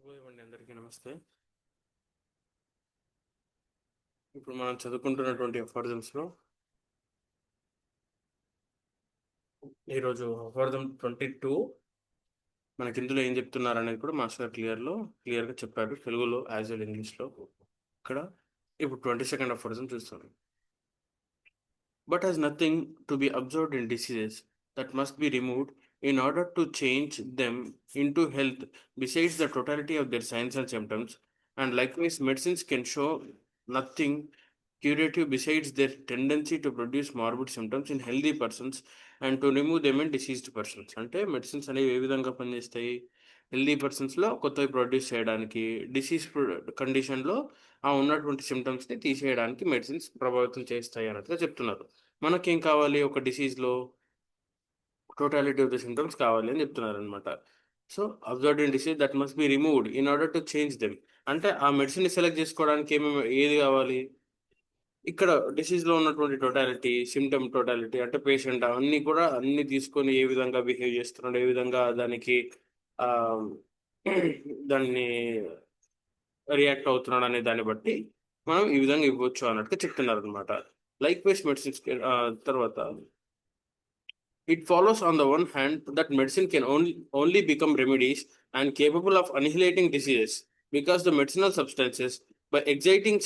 శుభోదయం అందరికీ నమస్తే. ఇప్పుడు మనం చదువుకుంటున్నటువంటి అఫారిజమ్స్లో ఈరోజు అఫారిజం 22 మనకి ఇందులో ఏం చెప్తున్నారు అనేది కూడా మాస్టర్ క్లియర్గా చెప్పారు, తెలుగులో యాజ్ వెల్ ఇంగ్లీష్లో. ఇక్కడ ఇప్పుడు 22nd అఫారిజం చూస్తాం. But has nothing to be observed in diseases that must be removed in order to change them into health besides the totality of their signs and symptoms, and likewise medicines can show nothing curative besides their tendency to produce morbid symptoms in healthy persons and to remove them in diseased persons. అంటే medicines అనేవి ఏ విధంగా పనిచేస్తాయి? Healthy పర్సన్స్లో కొత్తవి produce చేయడానికి, disease కండిషన్లో ఆ ఉన్నటువంటి సిమ్టమ్స్ని తీసేయడానికి మెడిసిన్స్ ప్రభావితం చేస్తాయి అన్నట్టుగా చెప్తున్నారు. మనకేం కావాలి? ఒక డిసీజ్లో టోటాలిటీ ఆఫ్ ద సిమ్టమ్స్ కావాలి అని చెప్తున్నారు అనమాట. So observed in disease that must be removed in order to change them. అంటే ఆ మెడిసిన్ని సెలెక్ట్ చేసుకోవడానికి ఏది కావాలి? ఇక్కడ డిసీజ్లో ఉన్నటువంటి టోటాలిటీ, సిమ్టమ్ టోటాలిటీ అంటే పేషెంట్ అన్నీ కూడా అన్ని తీసుకొని ఏ విధంగా బిహేవ్ చేస్తున్నాడు, ఏ విధంగా దానికి దాన్ని రియాక్ట్ అవుతున్నాడు అనే దాన్ని బట్టి మనం ఈ విధంగా ఇవ్వచ్చు అన్నట్టుగా చెప్తున్నారు అనమాట. లైక్ వైస్ మెడిసిన్స్ తర్వాత it follows on the one hand that medicine can only become remedies and capable of annihilating diseases because the medicinal substances, by exciting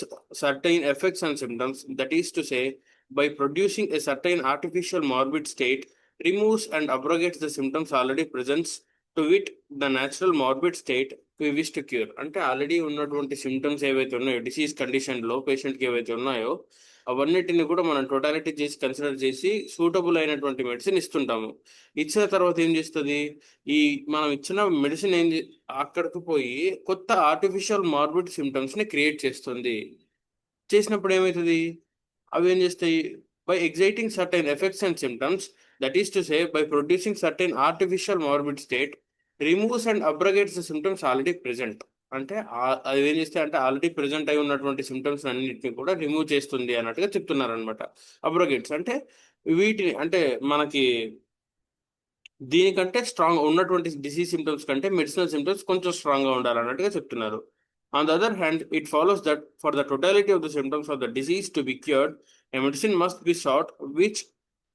certain effects and symptoms, that is to say, by producing a certain artificial morbid state, removes and abrogates the symptoms already present, to wit, the natural morbid state we wish to cure. అంటే already ఉన్నటువంటి symptoms ఏవైతే ఉన్నాయో disease కండిషన్లో పేషెంట్కి ఏవైతే ఉన్నాయో అవన్నిటిని కూడా మనం టోటాలిటీ చేసి కన్సిడర్ చేసి సూటబుల్ అయినటువంటి మెడిసిన్ ఇస్తుంటాము. ఇచ్చిన తర్వాత ఏం చేస్తుంది? ఈ మనం ఇచ్చిన మెడిసిన్ అక్కడికి పోయి కొత్త ఆర్టిఫిషియల్ మార్బిడ్ సిమ్టమ్స్ని క్రియేట్ చేస్తుంది. చేసినప్పుడు ఏమవుతుంది? అవి ఏం చేస్తాయి? By exciting certain effects and symptoms, that is to say by producing certain artificial morbid state, removes and abrogates the symptoms already present. అంటే అది ఏం చేస్తే అంటే ఆల్రెడీ ప్రెజెంట్ అయి ఉన్నటువంటి సిమ్టమ్స్ అన్నింటినీ కూడా రిమూవ్ చేస్తుంది అన్నట్టుగా చెప్తున్నారు అనమాట. అబ్రగేట్స్ అంటే వీటిని అంటే మనకి దీనికంటే స్ట్రాంగ్ ఉన్నటువంటి డిసీజ్ సిమ్టమ్స్ కంటే మెడిసినల్ సిమ్టమ్స్ కొంచెం స్ట్రాంగ్గా ఉండాలన్నట్టుగా చెప్తున్నారు. On the other hand, it follows that for the totality of the symptoms of the disease to be cured, a medicine must be sought which,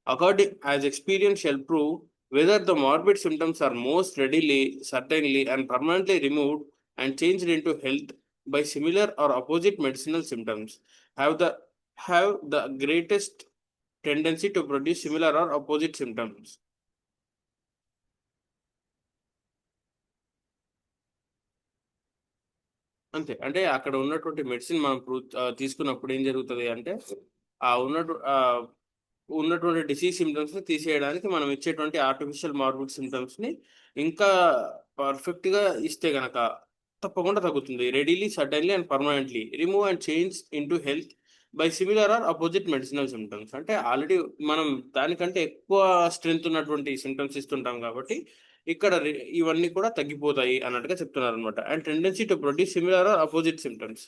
according as experience shall prove, whether the morbid symptoms are most readily, certainly, and permanently removed and changed into health by similar or opposite medicinal symptoms, have the greatest tendency to produce similar or opposite symptoms. అంతే. అంటే అక్కడ ఉన్నటువంటి medicine మనం తీసుకున్నప్పుడు ఏం జరుగుతుంది అంటే ఆ ఉన్నటువంటి డిసీజ్ సిమ్టమ్స్ని తీసేయడానికి మనం ఇచ్చేటువంటి ఆర్టిఫిషియల్ మార్బిడ్ సిమ్టమ్స్ని ఇంకా పర్ఫెక్ట్గా ఇస్తే గనక తప్పకుండా తగ్గుతుంది. Readily, suddenly and permanently remove and change into health by similar or opposite medicinal symptoms. అంటే ఆల్రెడీ మనం దానికంటే ఎక్కువ స్ట్రెంత్ ఉన్నటువంటి సిమ్టమ్స్ ఇస్తుంటాం కాబట్టి ఇక్కడ ఇవన్నీ కూడా తగ్గిపోతాయి అన్నట్టుగా చెప్తున్నారు అనమాట. And tendency to produce similar or opposite symptoms,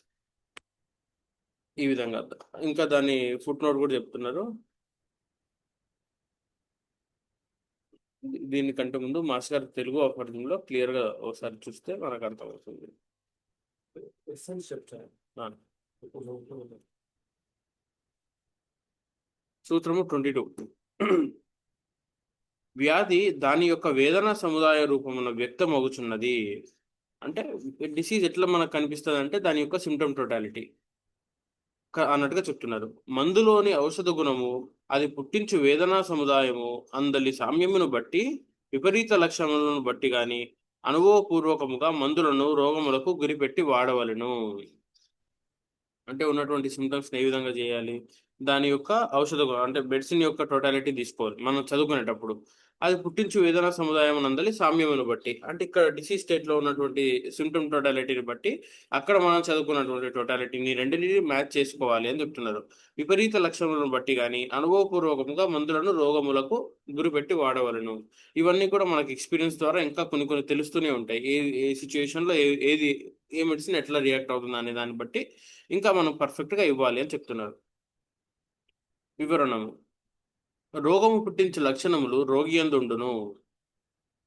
ఈ విధంగా. ఇంకా దాన్ని ఫుట్ నోట్ కూడా చెప్తున్నారు. దీనికంటే ముందు మాస్ గారు తెలుగు అఫారిజంలో క్లియర్గా ఒకసారి చూస్తే మనకు అర్థమవుతుంది. సూత్రము 22. వ్యాధి దాని యొక్క వేదన సముదాయ రూపమున వ్యక్తమగుచున్నది. అంటే డిసీజ్ ఎట్లా మనకు కనిపిస్తుంది అంటే దాని యొక్క సిమ్టమ్ టోటాలిటీ అన్నట్టుగా చెప్తున్నారు. మందులోని ఔషధ గుణము, అది పుట్టించు వేదనా సముదాయము అందలి సామ్యమును బట్టి, విపరీత లక్షణములను బట్టి గాని అనుభవపూర్వకముగా మందులను రోగములకు గురిపెట్టి వాడవలను. అంటే ఉన్నటువంటి సిమ్టమ్స్ ఏ విధంగా చేయాలి? దాని యొక్క ఔషధ అంటే మెడిసిన్ యొక్క టోటాలిటీ తీసుకోవాలి మనం చదువుకునేటప్పుడు. అది పుట్టించు వేదన సముదాయం నందలి సామ్యమును బట్టి, అంటే ఇక్కడ డిసీజ్ స్టేట్లో ఉన్నటువంటి సిమ్టమ్ టోటాలిటీని బట్టి అక్కడ మనం చదువుకున్నటువంటి టోటాలిటీని రెండింటిని మ్యాచ్ చేసుకోవాలి అని చెప్తున్నారు. విపరీత లక్షణాలను బట్టి కానీ అనుభవపూర్వకంగా మందులను రోగములకు గురిపెట్టి వాడవలను. ఇవన్నీ కూడా మనకి ఎక్స్పీరియన్స్ ద్వారా ఇంకా కొన్ని తెలుస్తూనే ఉంటాయి. ఏ సిచ్యువేషన్లో ఏది ఏ మెడిసిన్ ఎట్లా రియాక్ట్ అవుతుంది అనే దాన్ని బట్టి ఇంకా మనం పర్ఫెక్ట్గా ఇవ్వాలి అని చెప్తున్నారు. వివరణము: రోగము పుట్టించు లక్షణములు రోగియందుండును,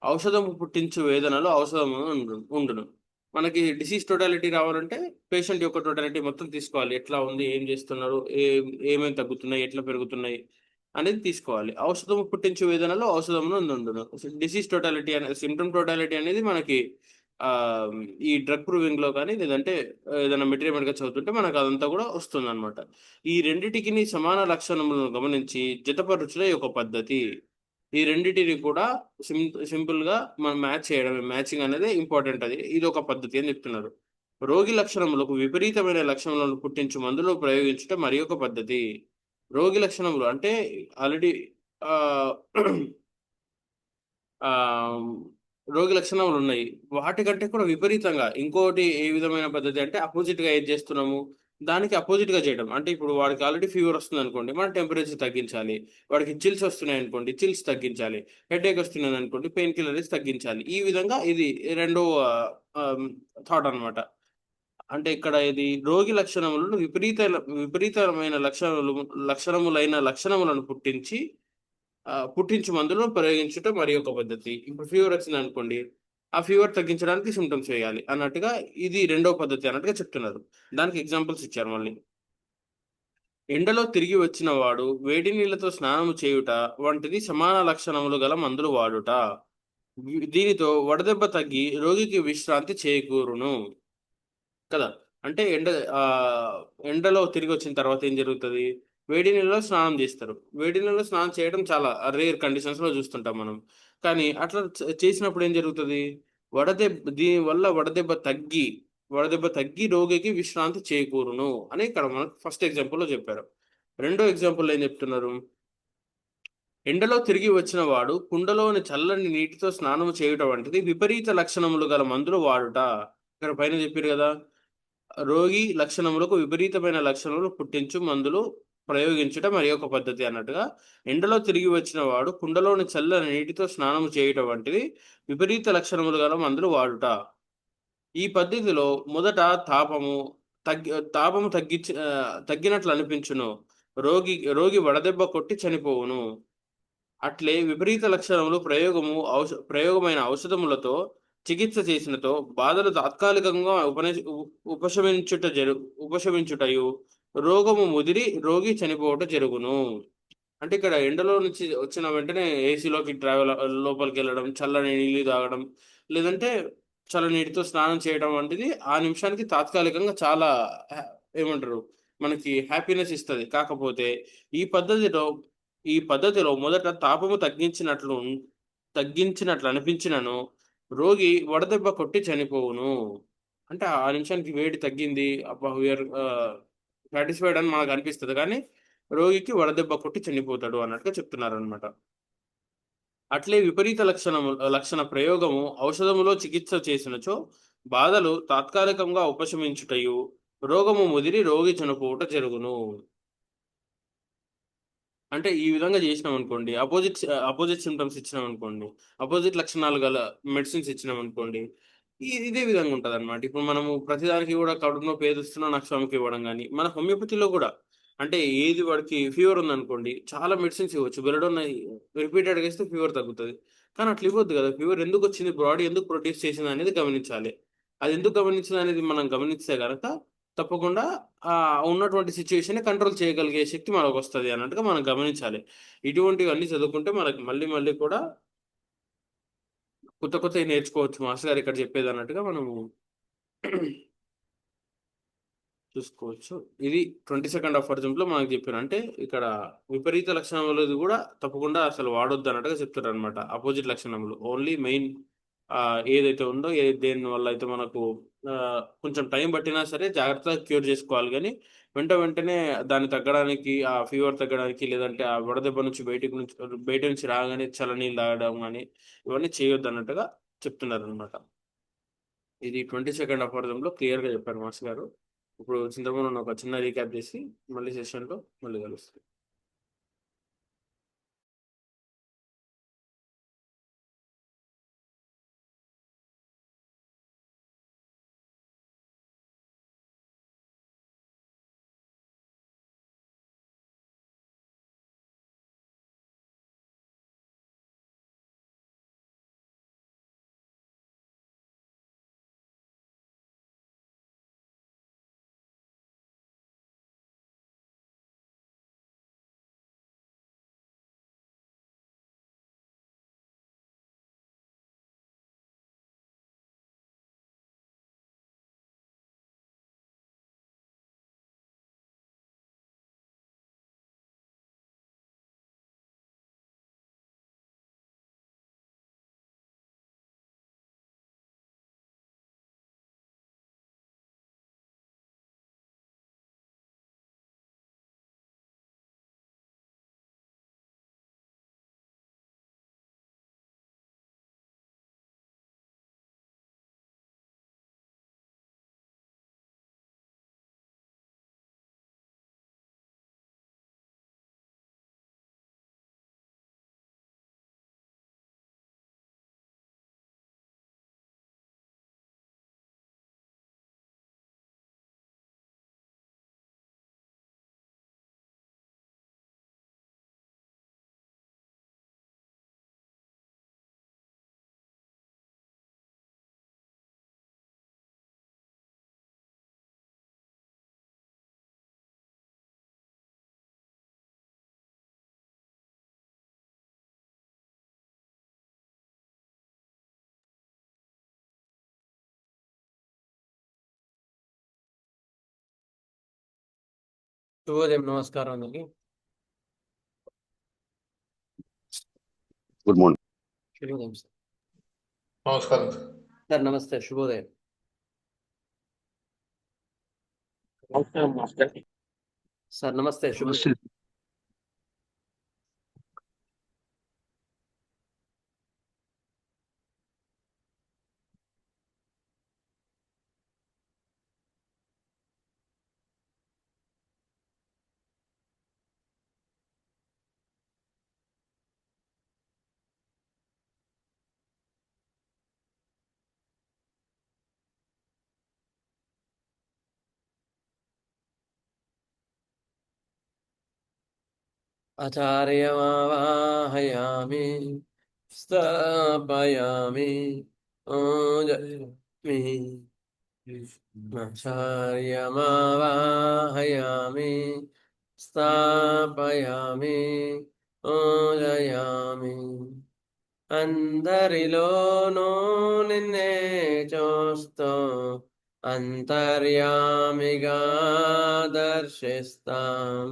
ఔషధము పుట్టించు వేదనలు ఔషధము ఉండును. మనకి డిసీజ్ టోటాలిటీ రావాలంటే పేషెంట్ యొక్క టోటాలిటీ మొత్తం తీసుకోవాలి. ఎట్లా ఉంది, ఏం చేస్తున్నారు, ఏమేమి తగ్గుతున్నాయి, ఎట్లా పెరుగుతున్నాయి అనేది తీసుకోవాలి. ఔషధం పుట్టించే వేదనలో ఔషధంలో ఉండును. డిసీజ్ టోటాలిటీ అనే సిమ్టమ్ టోటాలిటీ అనేది మనకి ఆ ఈ డ్రగ్ ప్రూవింగ్ లో కానీ లేదంటే ఏదైనా మెటీరియల్ గా చదువుతుంటే మనకు అదంతా కూడా వస్తుంది అనమాట. ఈ రెండిటికి సమాన లక్షణములను గమనించి జతపరచుట ఒక పద్ధతి. ఈ రెండిటిని కూడా సింపుల్ గా మనం మ్యాచ్ చేయడం, మ్యాచింగ్ అనేది ఇంపార్టెంట్. అది ఇది ఒక పద్ధతి అని చెప్తున్నారు. రోగి లక్షణములకు విపరీతమైన లక్షణములను పుట్టించు మందులు ప్రయోగించుట మరి ఒక పద్ధతి. రోగి లక్షణములు అంటే ఆల్రెడీ ఆ ఆ రోగి లక్షణాలు ఉన్నాయి. వాటికంటే కూడా విపరీతంగా ఇంకోటి ఏ విధమైన పద్ధతి అంటే అపోజిట్ గా ఏది చేస్తున్నాము, దానికి అపోజిట్ గా చేయడం. అంటే ఇప్పుడు వాడికి ఆల్రెడీ ఫీవర్ వస్తుంది అనుకోండి, మనం టెంపరేచర్ తగ్గించాలి. వాడికి చిల్స్ వస్తున్నాయి అనుకోండి, చిల్స్ తగ్గించాలి. హెడేక్ వస్తున్నది అనుకోండి, పెయిన్ కిల్లర్స్ తగ్గించాలి. ఈ విధంగా ఇది రెండో థాట్ అన్నమాట. అంటే ఇక్కడ ఇది రోగి లక్షణములను విపరీతమైన లక్షణములైన లక్షణములను పుట్టించు మందులను ప్రయోగించటం మరి ఒక పద్ధతి. ఇప్పుడు ఫీవర్ వచ్చింది అనుకోండి, ఆ ఫీవర్ తగ్గించడానికి సిమ్టమ్స్ వేయాలి అన్నట్టుగా ఇది రెండో పద్ధతి అన్నట్టుగా చెప్తున్నారు. దానికి ఎగ్జాంపుల్స్ ఇచ్చారు మళ్ళీ. ఎండలో తిరిగి వచ్చిన వాడు వేడి నీళ్లతో స్నానము చేయుట వంటిది సమాన లక్షణములు గల మందులు వాడుట. దీనితో వడదెబ్బ తగ్గి రోగికి విశ్రాంతి చేకూరును కదా. అంటే ఆ ఎండలో తిరిగి వచ్చిన తర్వాత ఏం జరుగుతుంది? వేడి నీళ్ళలో స్నానం చేస్తారు. వేడి నీళ్ళలో స్నానం చేయడం చాలా రేర్ కండిషన్స్ లో చూస్తుంటాం మనం. కానీ అట్లా చేసినప్పుడు ఏం జరుగుతుంది? దీని వల్ల వడదెబ్బ తగ్గి రోగికి విశ్రాంతి చేకూరును అని ఇక్కడ మనకు ఫస్ట్ ఎగ్జాంపుల్ లో చెప్పారు. రెండో ఎగ్జాంపుల్ ఏం చెప్తున్నారు? ఎండలో తిరిగి వచ్చిన వాడు కుండలోని చల్లని నీటితో స్నానము చేయుట వంటిది విపరీత లక్షణములు గల మందులు వాడుట. ఇక్కడ పైన చెప్పారు కదా, రోగి లక్షణములకు విపరీతమైన లక్షణములు పుట్టించు మందులు ప్రయోగించుట మరి ఒక పద్ధతి అన్నట్టుగా. ఎండలో తిరిగి వచ్చిన వాడు కుండలోని చల్లని నీటితో స్నానము చేయుట వంటిది విపరీత లక్షణములు గల మందులు వాడుట. ఈ పద్ధతిలో మొదట తాపము తగ్గినట్లు అనిపించును. రోగి వడదెబ్బ కొట్టి చనిపోవును. అట్లే విపరీత లక్షణములు ప్రయోగమైన ఔషధములతో చికిత్స చేసినతో బాధలు తాత్కాలికంగా ఉపశమించుటయు రోగము ముదిరి రోగి చనిపోవట జరుగును. అంటే ఇక్కడ ఎండలో నుంచి వచ్చిన వెంటనే ఏసీలోకి లోపలికి వెళ్ళడం, చల్లని నీళ్ళు తాగడం, లేదంటే చల్లని నీటితో స్నానం చేయడం వంటిది ఆ నిమిషానికి తాత్కాలికంగా చాలా హ్యా- ఏమంటారు, మనకి హ్యాపీనెస్ ఇస్తుంది. కాకపోతే ఈ పద్ధతిలో ఈ పద్ధతిలో మొదట తాపము తగ్గించినట్లు అనిపించినను రోగి వడదెబ్బ కొట్టి చనిపోవును. అంటే ఆ నిమిషానికి వేడి తగ్గింది, అబ్బా వీఆర్ సాటిస్ఫైడ్ అని మనకు అనిపిస్తుంది, కానీ రోగికి వడదెబ్బ కొట్టి చనిపోతాడు అన్నట్టుగా చెప్తున్నారు అనమాట. అట్లే విపరీత లక్షణ ప్రయోగము ఔషధములో చికిత్స చేసినచో బాధలు తాత్కాలికంగా ఉపశమించుటయు రోగము ముదిరి రోగి చనిపోవుట జరుగును. అంటే ఈ విధంగా చేసినాం అనుకోండి, అపోజిట్ సిమ్టమ్స్ ఇచ్చినాం అనుకోండి, అపోజిట్ లక్షణాలు గల మెడిసిన్స్ ఇచ్చినాం అనుకోండి, ఇదే విధంగా ఉంటుంది అనమాట. ఇప్పుడు మనము ప్రతిదానికి కూడా కడుపు నొప్పి ఏదుస్తున్నా నాకు స్వామికి ఇవ్వడం, కానీ మన హోమియోపతిలో కూడా అంటే ఏది వాడికి ఫీవర్ ఉందనుకోండి చాలా మెడిసిన్స్ ఇవ్వచ్చు. బెలడోన్ రిపీటెడ్గా ఇస్తే ఫీవర్ తగ్గుతుంది. కానీ అట్లా ఇవ్వద్దు కదా. ఫీవర్ ఎందుకు వచ్చింది, బాడీ ఎందుకు ప్రొడ్యూస్ చేసింది అనేది గమనించాలి. అది ఎందుకు గమనించింది అనేది మనం గమనిస్తే కనుక తప్పకుండా ఆ ఉన్నటువంటి సిచ్యువేషన్ కంట్రోల్ చేయగలిగే శక్తి మనకు వస్తుంది అన్నట్టుగా మనం గమనించాలి. ఇటువంటివన్నీ చదువుకుంటే మనకి మళ్ళీ మళ్ళీ కూడా కొత్త కొత్తవి నేర్చుకోవచ్చు. మాస్టర్ గారు ఇక్కడ చెప్పేది అన్నట్టుగా మనము చూసుకోవచ్చు. ఇది 22nd ఆఫ్ లో మనకు చెప్పారు. అంటే ఇక్కడ విపరీత లక్షణములు కూడా తప్పకుండా అసలు వాడొద్దు అన్నట్టుగా చెప్తారు అనమాట. అపోజిట్ లక్షణములు ఓన్లీ మెయిన్ ఏదైతే ఉందో దేని వల్ల అయితే మనకు ఆ, కొంచెం టైం పట్టినా సరే జాగ్రత్తగా క్యూర్ చేసుకోవాలి. కానీ వెంటనే దాన్ని తగ్గడానికి, ఆ ఫీవర్ తగ్గడానికి, లేదంటే ఆ వడదెబ్బ నుంచి బయట నుంచి రాగానే చల్లనీళ్ళు తాగడం కానీ ఇవన్నీ చేయొద్దు అన్నట్టుగా చెప్తున్నారు అనమాట. ఇది 22nd ఆఫ్ లో క్లియర్ గా చెప్పారు మాస్ గారు. ఇప్పుడు చింతపండు ఒక చిన్న రీక్యాప్ చేసి మళ్ళీ సెషన్లో మళ్ళీ కలుస్తాం. శుభోదయం, నమస్కారం అందరికి. Good morning. శుభోదయం సార్. నమస్కారం సార్ నమస్తే, శుభోదయం. సార్ నమస్తే, శుభోదయం. ఆచార్యమావాహయామి స్థాపయామి ఓజమి. ఆచార్యమావాహయామి స్థాపయామి ఓజయామి. అందరిలోనూ నిన్నే చూస్తూ అంతర్యామిగా దర్శిస్తాం.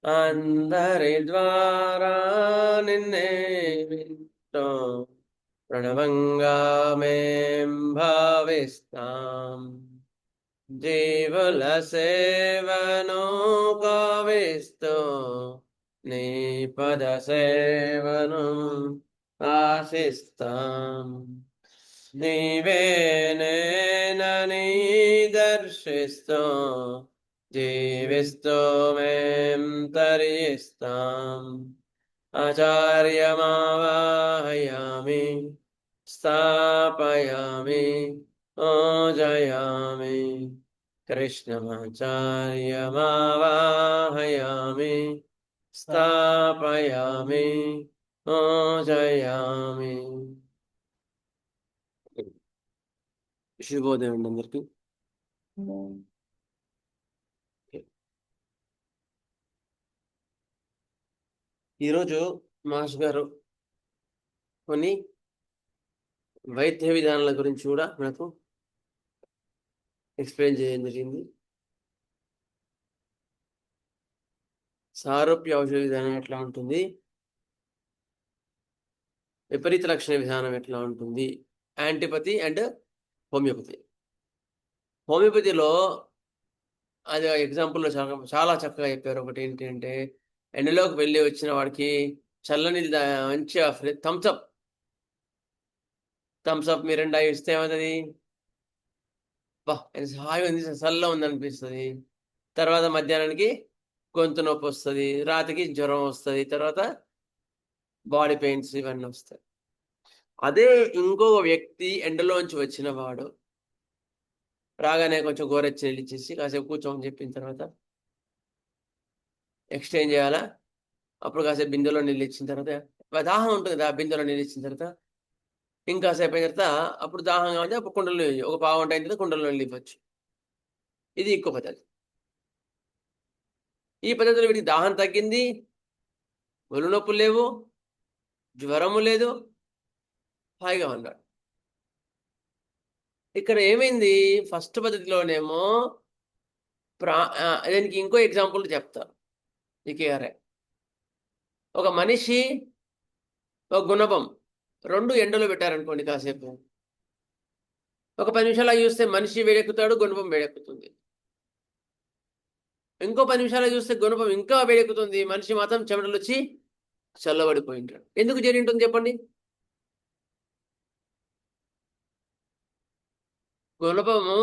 అందరి ద్వారా నిన్నే వింటూ ప్రణవంగా మేం భావిస్తాం. జీవుల సేవను గావిస్తూ నీ పద సేవను ఆశిస్తాం. నీవే నేనని దర్శిస్తూ జీవిస్తూ మేం తరిస్తాం. ఆచార్యమావాహయామి స్థాపయామి ఓజయామి. కృష్ణమాచార్యమావాహయామి స్థాపయామి ఓజయామి. శుభోదయం అండి అందరికి. ఈరోజు మాస్ గారు కొన్ని వైద్య విధానాల గురించి కూడా మనకు ఎక్స్ప్లెయిన్ చేయడం జరిగింది. సారూప్య ఔషధ విధానం ఎట్లా ఉంటుంది, విపరీత లక్షణ విధానం ఎట్లా ఉంటుంది, యాంటీపతి అండ్ హోమియోపతి. హోమియోపతిలో అది ఎగ్జాంపుల్లో చాలా చక్కగా చెప్పారు. ఒకటి ఏంటంటే, ఎండలోకి వెళ్ళి వచ్చిన వాడికి చల్లని మంచిగా థమ్స్అప్ మిరిండా ఇస్తే ఏమవుతుంది, హాయి ఉంది, చల్ల ఉంది అనిపిస్తుంది. తర్వాత మధ్యాహ్నానికి గొంతు నొప్పి వస్తుంది, రాత్రికి జ్వరం వస్తుంది, తర్వాత బాడీ పెయిన్స్ ఇవన్నీ వస్తాయి. అదే ఇంకొక వ్యక్తి ఎండలోంచి వచ్చిన వాడు రాగానే కొంచెం గోరెచ్చని ఇచ్చేసి కాసేపు కూర్చోమని చెప్పిన తర్వాత ఎక్స్చేంజ్ చేయాలా. అప్పుడు కాసేపు బిందెలో నీళ్ళు ఇచ్చిన తర్వాత దాహం ఉంటుంది కదా, బిందెలో నీళ్ళు ఇచ్చిన తర్వాత ఇంకాసేపు అయిన తర్వాత అప్పుడు దాహం కావాలి, అప్పుడు కుండలో ఒక పావు గంట అయిన తర్వాత కుండలో నీళ్ళు ఇవ్వచ్చు. ఇది ఇంకో పద్ధతి. ఈ పద్ధతిలో వీటికి దాహం తగ్గింది, ఒళ్ళు నొప్పులు లేవు, జ్వరము లేదు, హాయిగా ఉన్నాడు. ఇక్కడ ఏమైంది, ఫస్ట్ పద్ధతిలోనేమో దీనికి ఇంకో ఎగ్జాంపుల్ చెప్తారు. ఇకేరే ఒక మనిషి ఒక గుణపం రెండు ఎండలో పెట్టారనుకోండి, కాసేపు ఒక 10 నిమిషాలు చూస్తే మనిషి వేడెక్కుతాడు, గుణపం వేడెక్కుతుంది. ఇంకో 10 నిమిషాలు చూస్తే గుణపం ఇంకా వేడెక్కుతుంది, మనిషి మాత్రం చెమటలు వచ్చి చల్లబడిపోయి ఉంటాడు. ఎందుకు జరిగి ఉంటుంది చెప్పండి? గుణపము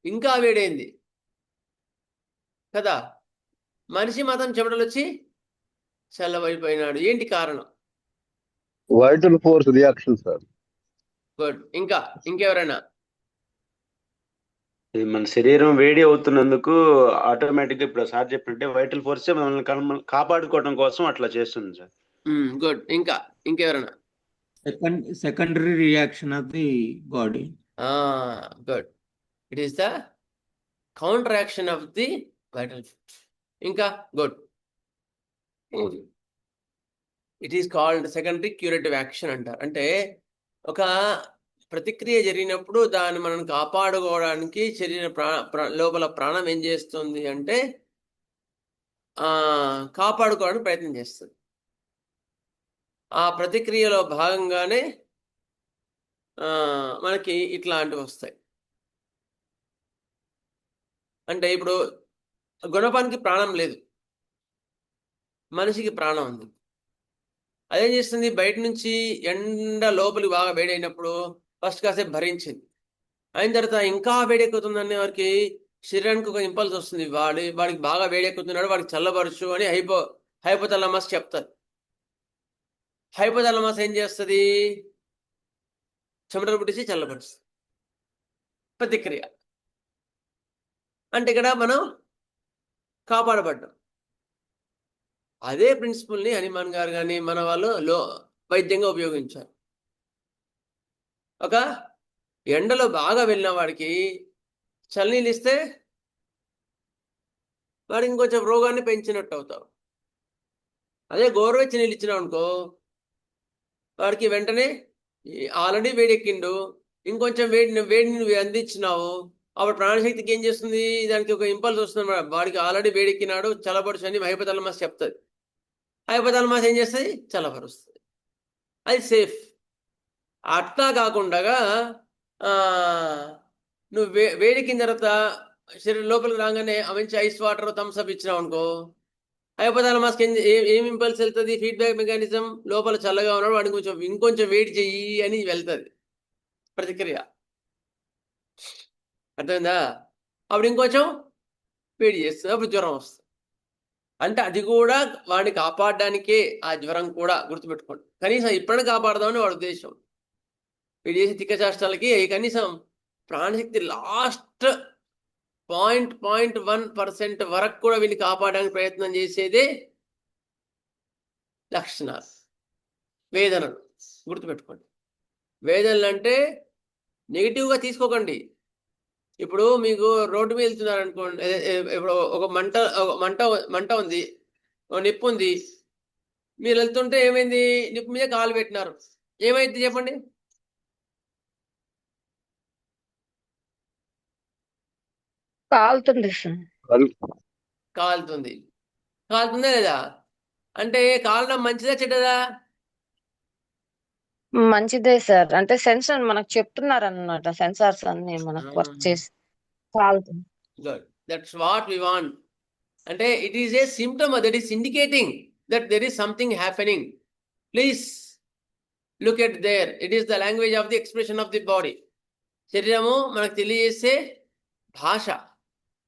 ఇంకా వేడైంది కదా, మనిషి మాత్రం చెమటలు వచ్చి చల్లబడిపోయినాడు. ఏంటి కారణం? Vital force reaction sir. Good. ఇంకెవరైనా? మన శరీరం వేడి అవుతున్నందుకు ఆటోమేటిక్ గా ఇప్పుడు సార్ చెప్పినట్టే వైటల్ ఫోర్స్ మనల్ని కాపాడుకోవడం కోసం అట్లా చేస్తుంది సార్. గుడ్. ఇంకెవరైనా? Secondary reaction of the body. Good. It is the counter action of the vital force. ఇంకా good. It is called secondary curative action అంటారు. అంటే ఒక ప్రతిక్రియ జరిగినప్పుడు దాన్ని మనం కాపాడుకోవడానికి శరీర లోపల ప్రాణం ఏం చేస్తుంది అంటే కాపాడుకోవడానికి ప్రయత్నం చేస్తుంది. ఆ ప్రతిక్రియలో భాగంగానే మనకి ఇట్లాంటివి వస్తాయి. అంటే ఇప్పుడు గుణపానికి ప్రాణం లేదు, మనిషికి ప్రాణం ఉంది. అదేం చేస్తుంది, బయట నుంచి ఎండ లోపలికి బాగా వేడైనప్పుడు ఫస్ట్ కాసేపు భరించింది, అయిన తర్వాత ఇంకా వేడెక్కుతుందనే వారికి శరీరానికి ఒక ఇంపల్స్ వస్తుంది, వాడికి బాగా వేడెక్కుతున్నాడు, వాడికి చల్లబరచు అని హైపోథాలమస్ చెప్తారు. హైపోథాలమస్ ఏం చేస్తుంది, చెమటలు పుట్టించి చల్లబరుస్తుంది. ప్రతిక్రియ అంటే ఇక్కడ మనం కాపాడబడ్డాం. అదే ప్రిన్సిపల్ని హనుమాన్ గారు కానీ మన వాళ్ళు వైద్యంగా ఉపయోగించారు. ఒక ఎండలో బాగా వెళ్ళిన వాడికి చల్లనీళ్ళు ఇస్తే వాడికి ఇంకొంచెం రోగాన్ని పెంచినట్టు అవుతావు. అదే గోరువెచ్చని నీళ్ళు ఇచ్చినావు అనుకో, వాడికి వెంటనే ఆల్రెడీ వేడెక్కిండు, ఇంకొంచెం వేడిని నువ్వు అందించినావు, అప్పుడు ప్రాణశక్తికి ఏం చేస్తుంది, దానికి ఒక ఇంపల్స్ వస్తుంది అన్నమాట. వాడికి ఆల్రెడీ వేడెక్కినాడు, చల్లబరుచు అని హైపోథాలమస్ చెప్తుంది. హైపోథాలమస్ ఏం చేస్తుంది, చల్లబరుస్తుంది. అది సేఫ్. అట్లా కాకుండా నువ్వు వేడెక్కిన తర్వాత శరీరం లోపలికి రాగానే మంచి ఐస్ వాటర్ థమ్స్అప్ ఇచ్చినావు అనుకో, హైపోథాలమస్కి ఏం ఇంపల్స్ వెళ్తుంది, ఫీడ్బ్యాక్ మెకానిజం, లోపల చల్లగా ఉన్నాడు వాడికి ఇంకొంచెం వేడి చెయ్యి అని వెళ్తుంది ప్రతిక్రియ. అర్థమైందా? అప్పుడు ఇంకొంచెం వేడి చేస్తుంది, అప్పుడు జ్వరం వస్తుంది. అంటే అది కూడా వాడిని కాపాడడానికే, ఆ జ్వరం కూడా గుర్తుపెట్టుకోండి. కనీసం ఇప్పుడైనా కాపాడదామని వాడి ఉద్దేశం. వీడు చేసే తిక్కచాష్టాలకి కనీసం ప్రాణశక్తి లాస్ట్ 0.1% వరకు కూడా వీడిని కాపాడడానికి ప్రయత్నం చేసేదే లక్షణాలు, వేదనలు. గుర్తుపెట్టుకోండి, వేదనలు అంటే నెగిటివ్గా తీసుకోకండి. ఇప్పుడు మీకు రోడ్డు మీద వెళ్తున్నారు అనుకోండి, ఇప్పుడు ఒక మంట ఉంది, నిప్పు ఉంది, మీరు వెళ్తుంటే ఏమైంది, నిప్పు మీద కాలు పెట్టినారు, ఏమైంది చెప్పండి? కాలుతుంది సార్. కాలుతుందా లేదా? అంటే కాలడం మంచిదా చెడ్డదా? మంచిదే సార్. అంటే సెన్సార్ మనకు చెప్తున్నారు అన్నమాట, సెన్సార్స్ అన్ని మనకు వర్క్ చేసి కాలుతుంది. Good, that's what we want. అంటే it is a symptom that is indicating that there is something happening. Please look at there. It is the language of the expression of the body. శరీరము మనకు తెలియజేసే భాష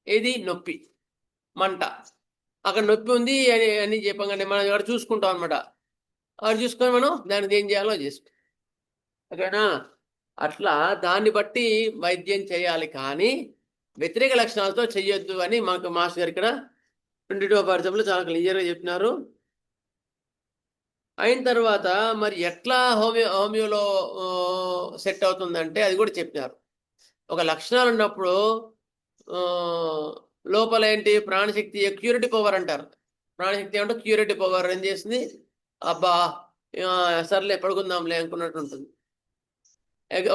ఏది? నొప్పి, మంట. అక్కడ నొప్పి ఉంది అని చెప్పగానే మనం అక్కడ చూసుకుంటాం అనమాట. అక్కడ చూసుకొని మనం దానికి ఏం చేయాలో చేసుకుంటాం. ఓకేనా? అట్లా దాన్ని బట్టి వైద్యం చేయాలి, కానీ వ్యతిరేక లక్షణాలతో చెయ్యొద్దు అని మాకు మాస్టర్ గారు ఇక్కడ 22వ పాఠంలో చాలా క్లియర్గా చెప్పినారు. అయిన తర్వాత మరి ఎట్లా హోమియోలో సెట్ అవుతుందంటే అది కూడా చెప్పినారు. ఒక లక్షణాలు ఉన్నప్పుడు లోపల ఏంటి, ప్రాణశక్తి, క్యూరిటీ పవర్ అంటారు. ప్రాణశక్తి అంటే క్యూరిటీ పవర్ ఏం చేస్తుంది, అబ్బా సర్లే పడుకుందాంలే అనుకున్నట్టు ఉంటుంది.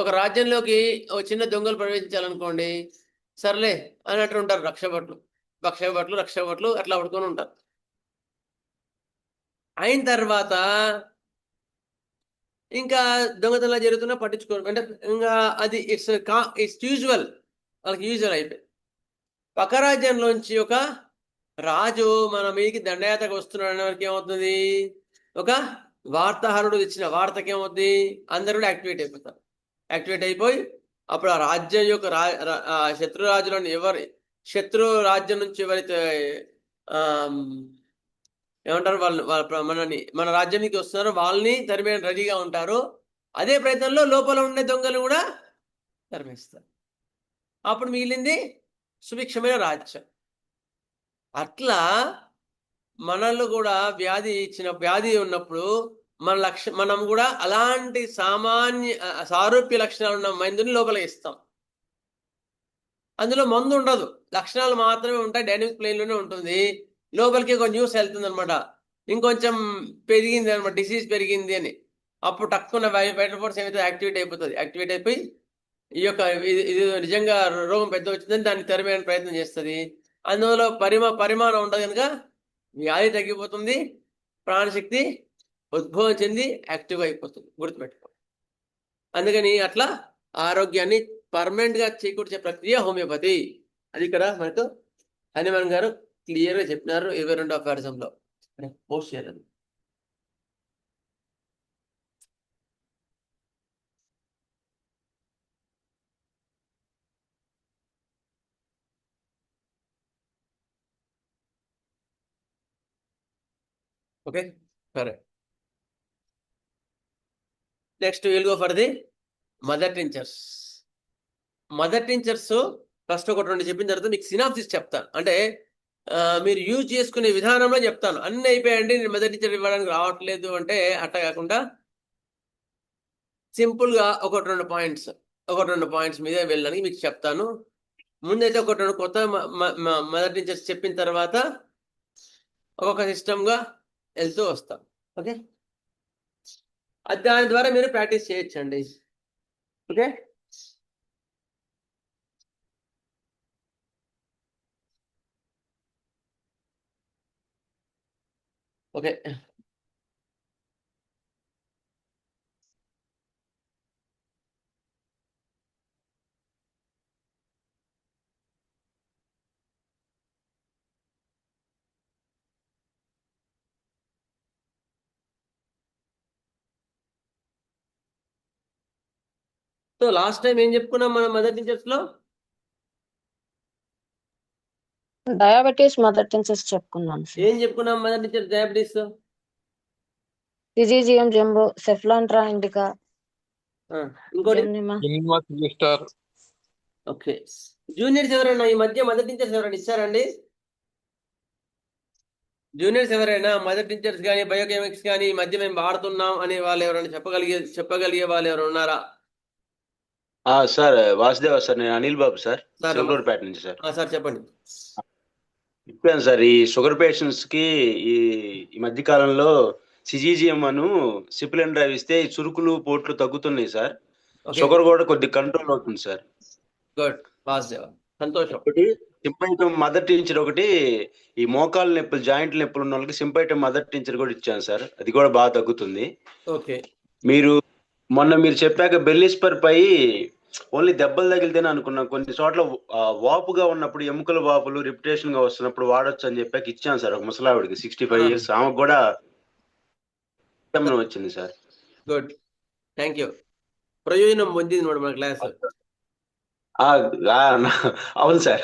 ఒక రాజ్యంలోకి ఒక చిన్న దొంగలు ప్రవేశించాలనుకోండి, సర్లే అన్నట్టు ఉంటారు రక్షభట్లు అట్లా పడుకొని ఉంటారు. అయిన తర్వాత ఇంకా దొంగతనాలు జరుగుతున్నా పట్టించుకోరు, అంటే ఇంకా అది ఇట్స్ యూజువల్, వాళ్ళకి యూజువల్ అయిపోయింది. పక్క రాజ్యంలోంచి ఒక రాజు మన మీదకి దండయాత్రకు వస్తున్నాడు అనే వరకు ఏమవుతుంది, ఒక వార్తాహరుడు ఇచ్చిన వార్తకి ఏమవుతుంది, అందరూ కూడా యాక్టివేట్ అయిపోయి అప్పుడు ఆ రాజ్యం యొక్క శత్రు రాజులను శత్రు రాజ్యం నుంచి ఎవరైతే ఏమంటారు మన రాజ్యానికి వస్తున్నారో వాళ్ళని తరిమే రెడీగా ఉంటారు. అదే ప్రయత్నంలో లోపల ఉండే దొంగలు కూడా తరిమేస్తారు. అప్పుడు మిగిలింది సుభిక్షమైన రాజ్యం. అట్లా మనలో కూడా వ్యాధి ఉన్నప్పుడు మనం కూడా అలాంటి సారూప్య లక్షణాలు ఉన్న మందుని లోపలికి ఇస్తాం. అందులో మందు ఉండదు, లక్షణాలు మాత్రమే ఉంటాయి, డైనమిక్ ప్లేన్లోనే ఉంటుంది. లోపలికి ఒక న్యూస్ వెళ్తుంది అనమాట, ఇంకొంచెం పెరిగింది అనమాట, డిసీజ్ పెరిగింది అని. అప్పుడు తక్కువ వైటల్ ఫోర్స్ ఏమైతే యాక్టివేట్ అయిపోయి ఈ యొక్క ఇది నిజంగా రోగం పెద్ద వచ్చిందని దాన్ని తెరమేయడానికి ప్రయత్నం చేస్తుంది. అందులో పరిమాణం ఉండదు కనుక వ్యాధి తగ్గిపోతుంది, ప్రాణశక్తి ఉద్భవం చెంది యాక్టివ్ అయిపోతుంది. గుర్తుపెట్టుకో. అందుకని అట్లా ఆరోగ్యాన్ని పర్మనెంట్ గా చేకూర్చే ప్రక్రియ హోమియోపతి. అది ఇక్కడ మనకు హనుమాన్ గారు క్లియర్ గా చెప్పినారు 22వ పాఠంలో. పోస్ట్ చేయాలి. ఓకే, సరే. Next will go for the mother tinctures. Mother tinctures first ఒకటి రెండు చెప్పిన తర్వాత మీకు సినాప్సిస్ చెప్తాను. అంటే మీరు యూజ్ చేసుకునే విధానంలో చెప్తాను. అన్ని అయిపోయాయండి, నేను మదర్ టీచర్ ఇవ్వడానికి రావట్లేదు అంటే అట్లా కాకుండా సింపుల్ గా ఒకటి రెండు పాయింట్స్ మీద వెళ్ళడానికి మీకు చెప్తాను. ముందైతే ఒకటి రెండు కొత్త మదర్ టీచర్స్ చెప్పిన తర్వాత ఒక్కొక్క సిస్టమ్ గా వెళ్తూ వస్తాం. ఓకే, దాని ద్వారా మీరు ప్రాక్టీస్ చేయొచ్చండి. Okay, okay. So last time ఏం చెప్పుకున్నాం మనం మదర్ టీచర్స్ లో? డయాబెటీస్ మదర్ టించర్స్ చెప్పుకున్నాను సార్. ఏం చెప్పుకున్నాం mother tinctures diabetes? Syzygium jambo, Cephalandra indica, ఇంకోటి జెమ్నిమా. ఓకే. జూనియర్స్ ఎవరైనా ఈ మధ్య మదర్ టీచర్స్ ఎవరైనా ఇచ్చారండి? జూనియర్స్ ఎవరైనా మదర్ టీచర్స్ కానీ బయోకెమిక్స్ కానీ ఈ మధ్య మేము వాడుతున్నాం అనే వాళ్ళు ఎవరైనా చెప్పగలిగే వాళ్ళు ఎవరైనా ఉన్నారా? సార్ వాసుదేవ సార్, నేను అనిల్ బాబు సార్, సార్ చిలకలూరుపేట నుంచి సార్. సార్ చెప్పండి. చెప్పాను సార్, ఈ షుగర్ పేషెంట్స్ కి ఈ మధ్య కాలంలో సిజీజిఎం అను సిప్లిన్ డ్రైవ్ ఇస్తే ఈ చురుకులు పోట్లు తగ్గుతున్నాయి సార్. షుగర్ కూడా కొద్ది కంట్రోల్ అవుతుంది సార్. గుడ్, వాసుదేవ, సంతోషం. ఒకటి సింపైటమ్ మదర్ టీచర్, ఒకటి ఈ మోకాలు నొప్పులు జాయింట్ నొప్పులు ఉన్న వాళ్ళకి సింపైటమ్ మదర్ టీచర్ కూడా ఇచ్చాను సార్. అది కూడా బాగా తగ్గుతుంది. ఓకే. మీరు మీరు చెప్పాక బెల్లిస్పర్ పై ఓన్లీ దెబ్బలు తగిలితేనే అనుకున్నాం. కొన్ని చోట్ల వాపుగా ఉన్నప్పుడు, ఎముకల వాపులు రిపిటేషన్ గా వస్తున్నప్పుడు వాడొచ్చు అని చెప్పాక ఇచ్చాను సార్. ఒక ముసలావిడికి 65 years, ఆమెకు కూడా వచ్చింది సార్. Good, thank you. ప్రయోజనం పొందింది మేడం మన క్లాస్. అవును సార్,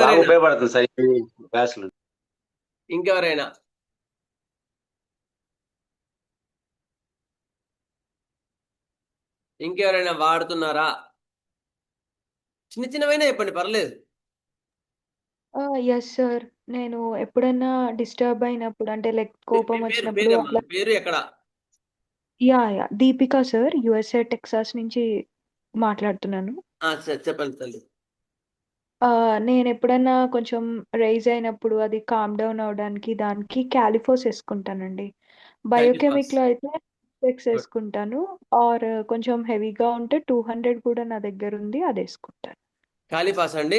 బాగా ఉపయోగపడుతుంది సార్ ఈ క్లాసులు. ఇంకెవరైనా? వాడుతున్నారా? చిన్నవైనా చెప్పండి, పర్లేదు. ఎస్ సార్, నేను ఎప్పుడైనా డిస్టర్బ్ అయినప్పుడు, అంటే లైక్ కోపం వచ్చినప్పుడు అట్లా. పేరు ఎక్కడ? Yeah Deepika sir, USA Texas నుంచి మాట్లాడుతున్నాను. చెప్పండి తల్లి. నేను ఎప్పుడైనా కొంచెం రైజ్ అయినప్పుడు అది కామ్ డౌన్ అవడానికి దానికి క్యాలిఫోస్ వేసుకుంటానండి. బయోకెమిక్ లో అయితే వేసుకుంటాను. ఆర్ కొంచెం హెవీగా ఉంటే 200 కూడా నా దగ్గర ఉంది, అది వేసుకుంటాను. కాలిఫాస్ అండి?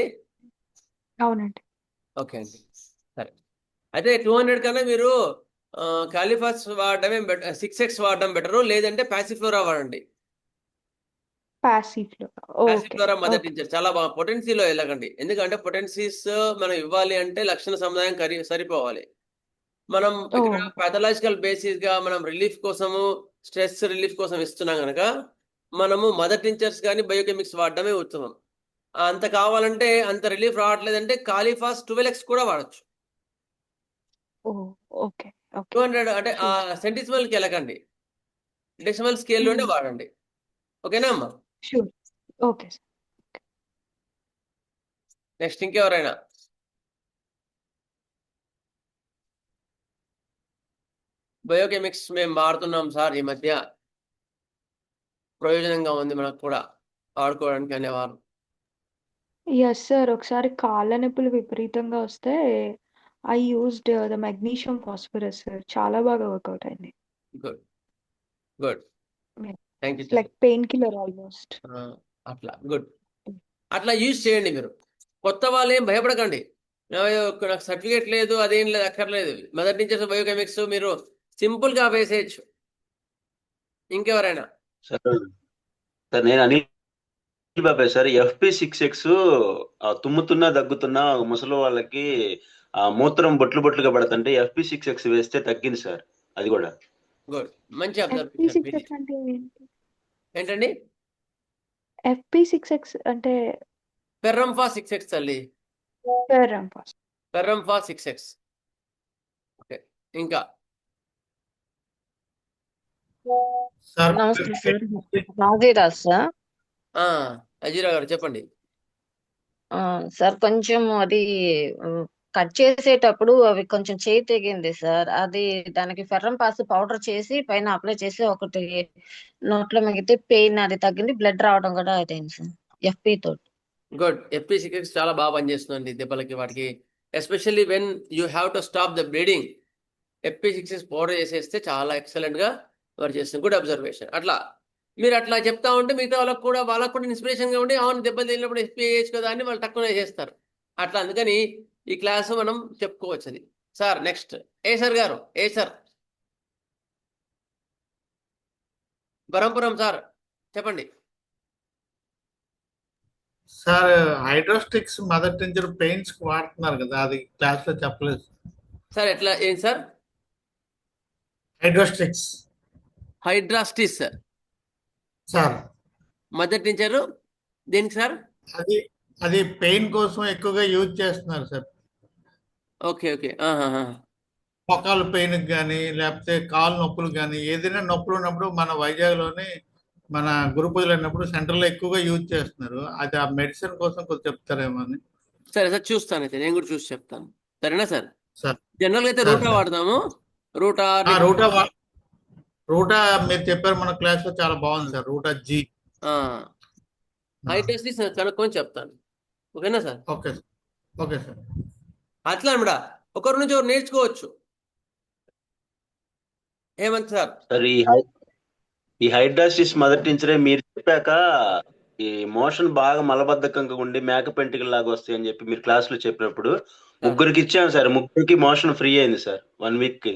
అవునండి. ఓకే అండి, సరే. అయితే 200 కన్నా మీరు కాలిఫాస్ వాడటమే బెటర్, 6x వాడడం బెటరు. లేదంటే పాసిఫ్లోరా వాడండి. పాసిఫ్లోరా మదర్ టీచర్ చాలా బాగా. పొటెన్సీలో వెళ్ళకండి, ఎందుకంటే పొటెన్సీస్ మనం ఇవ్వాలి అంటే లక్షణ సముదాయం సరిపోవాలి. మనం ఇక్కడ పాథలాజికల్ బేసిస్ గా మనం రిలీఫ్ కోసము, స్ట్రెస్ రిలీఫ్ కోసం ఇస్తున్నాం కనుక మనము మదర్ టించర్స్ కానీ బయోకెమిక్స్ వాడడమే ఉత్తమం. అంత కావాలంటే, అంత రిలీఫ్ రావట్లేదంటే కాలిఫాస్ 12x కూడా వాడచ్చు. 200 అంటే సెంటిసిమల్ కి వెళ్ళకండి, డెసిమల్ స్కేల్లోనే వాడండి. ఓకేనా అమ్మా? ఓకే. నెక్స్ట్ ఇంకెవరైనా? బయోకెమిక్స్ మేము వాడుతున్నాం సార్ ఈ మధ్య, ప్రయోజనంగా ఉంది మనకు కూడా వాడుకోవడానికి అనేవారు. ఎస్ సార్, ఒకసారి కాళ్ళ నొప్పులు విపరీతంగా వస్తే I used the magnesium phosphorus sir, చాలా బాగా వర్కౌట్ అయింది. Good good, thank you. Like pain killer almost. అట్లా గుడ్, అట్లా యూజ్ చేయండి మీరు. కొత్త వాళ్ళు ఏం భయపడకండి. నాకు సర్టిఫికేట్ లేదు, అదేం లేదు, అక్కర్లేదు. మదర్ టీచర్స్ బయోకెమిక్స్ మీరు సింపుల్ గా వేసేయచ్చు. ఇంకెవరైనా? సార్ సార్ నేను అనిల్ బాబాయ్ సార్. FP6X తుమ్ముతున్నా దగ్గుతున్నా ముసలి వాళ్ళకి మూత్రం బొట్లుగా పడుతుంటే FP6X వేస్తే తగ్గింది సార్. అది కూడా గుడ్, మంచి FP6X అబ్జర్వేషన్. అంటే ఏంటి? ఏంటండి? FP6X అంటే పెర్రంఫా 6X తల్లి, పెరంపాస్. పెర్రంఫా 6X. ఓకే, ఇంకా సార్ నమస్తే సార్, రాజీరాజ్ సార్. అజీరా గారు చెప్పండి. సార్ కొంచెం అది కట్ చేసేటప్పుడు అవి కొంచెం చేయి తెగింది సార్. అది దానికి ఫెర్రం పాస్ పౌడర్ చేసి పైన అప్లై చేసి ఒకటి నోట్లో మిగితే పెయిన్ అది తగ్గింది, బ్లడ్ రావడం కూడా అదైంది సార్ FP తోటి. గుడ్, FP6X చాలా బాగా పనిచేస్తుందండి దెబ్బలకి వాటికి. Especially when you have to stop the bleeding, FP6X powder చేసేస్తే చాలా ఎక్సలెంట్ గా వర్క్ చేస్తుంది. Good observation. అట్లా మీరు అట్లా చెప్తా ఉంటే మిగతా వాళ్ళకు కూడా ఇన్స్పిరేషన్ గా ఉండి, అవును దెబ్బలు తగిలినప్పుడు FP వేయచ్చు కదా అని వాళ్ళు తక్కువ చేస్తారు. అట్లా అందుకని ఈ క్లాసు మనం చెప్పుకోవచ్చు అది. సార్ నెక్స్ట్ సార్ గారు, సార్ బరంపురం సార్ చెప్పండి. Sir Hydrastis mother tincture pains వాడుతున్నారు కదా, అది క్లాస్ లో చెప్పలేదు సార్ ఎట్లా ఏంటి sir? Hydrastis Hydrastis sir. Mother tincture దేనికి సార్? అది అది పెయిన్ కోసం ఎక్కువగా యూజ్ చేస్తున్నారు సార్. Okay okay. మొకాలు పెయిన్ కానీ లేకపోతే కాలు నొప్పులు కానీ ఏదైనా నొప్పులు ఉన్నప్పుడు మన వైజాగ్లోని మన గురుపూజలు అన్నప్పుడు సెంటర్లో ఎక్కువగా యూజ్ చేస్తున్నారు. అది ఆ మెడిసిన్ కోసం కొంచెం చెప్తారేమో అని. సరే సార్, చూస్తాను అయితే, నేను కూడా చూసి చెప్తాను. సరేనా సార్? సార్ జనరల్గా అయితే సార్, రూటా సార్. వాడతాము. రూటా రూటా మీరు చెప్పారు మన క్లాస్ లో, చాలా బాగుంది సార్. రూటా G. హైడ్రాస్టిస్ కనుక్కొని చెప్తాను. ఓకేనా sir? Okay sir. Okay sir. అట్లా అనమాట, ఒకరి నుంచి ఒకరు నేర్చుకోవచ్చు. ఏమంత సార్? సార్ ఈ హైడ్రాసిస్ మదర్ టీచరే మీరు చెప్పాక ఈ మోషన్ బాగా మలబద్ధకంగా ఉండి మేక పెంటికల్ లాగా వస్తాయి అని చెప్పి మీరు క్లాస్ లో చెప్పినప్పుడు ముగ్గురికి ఇచ్చాను సార్. ముగ్గురికి మోషన్ ఫ్రీ అయింది sir 1 week.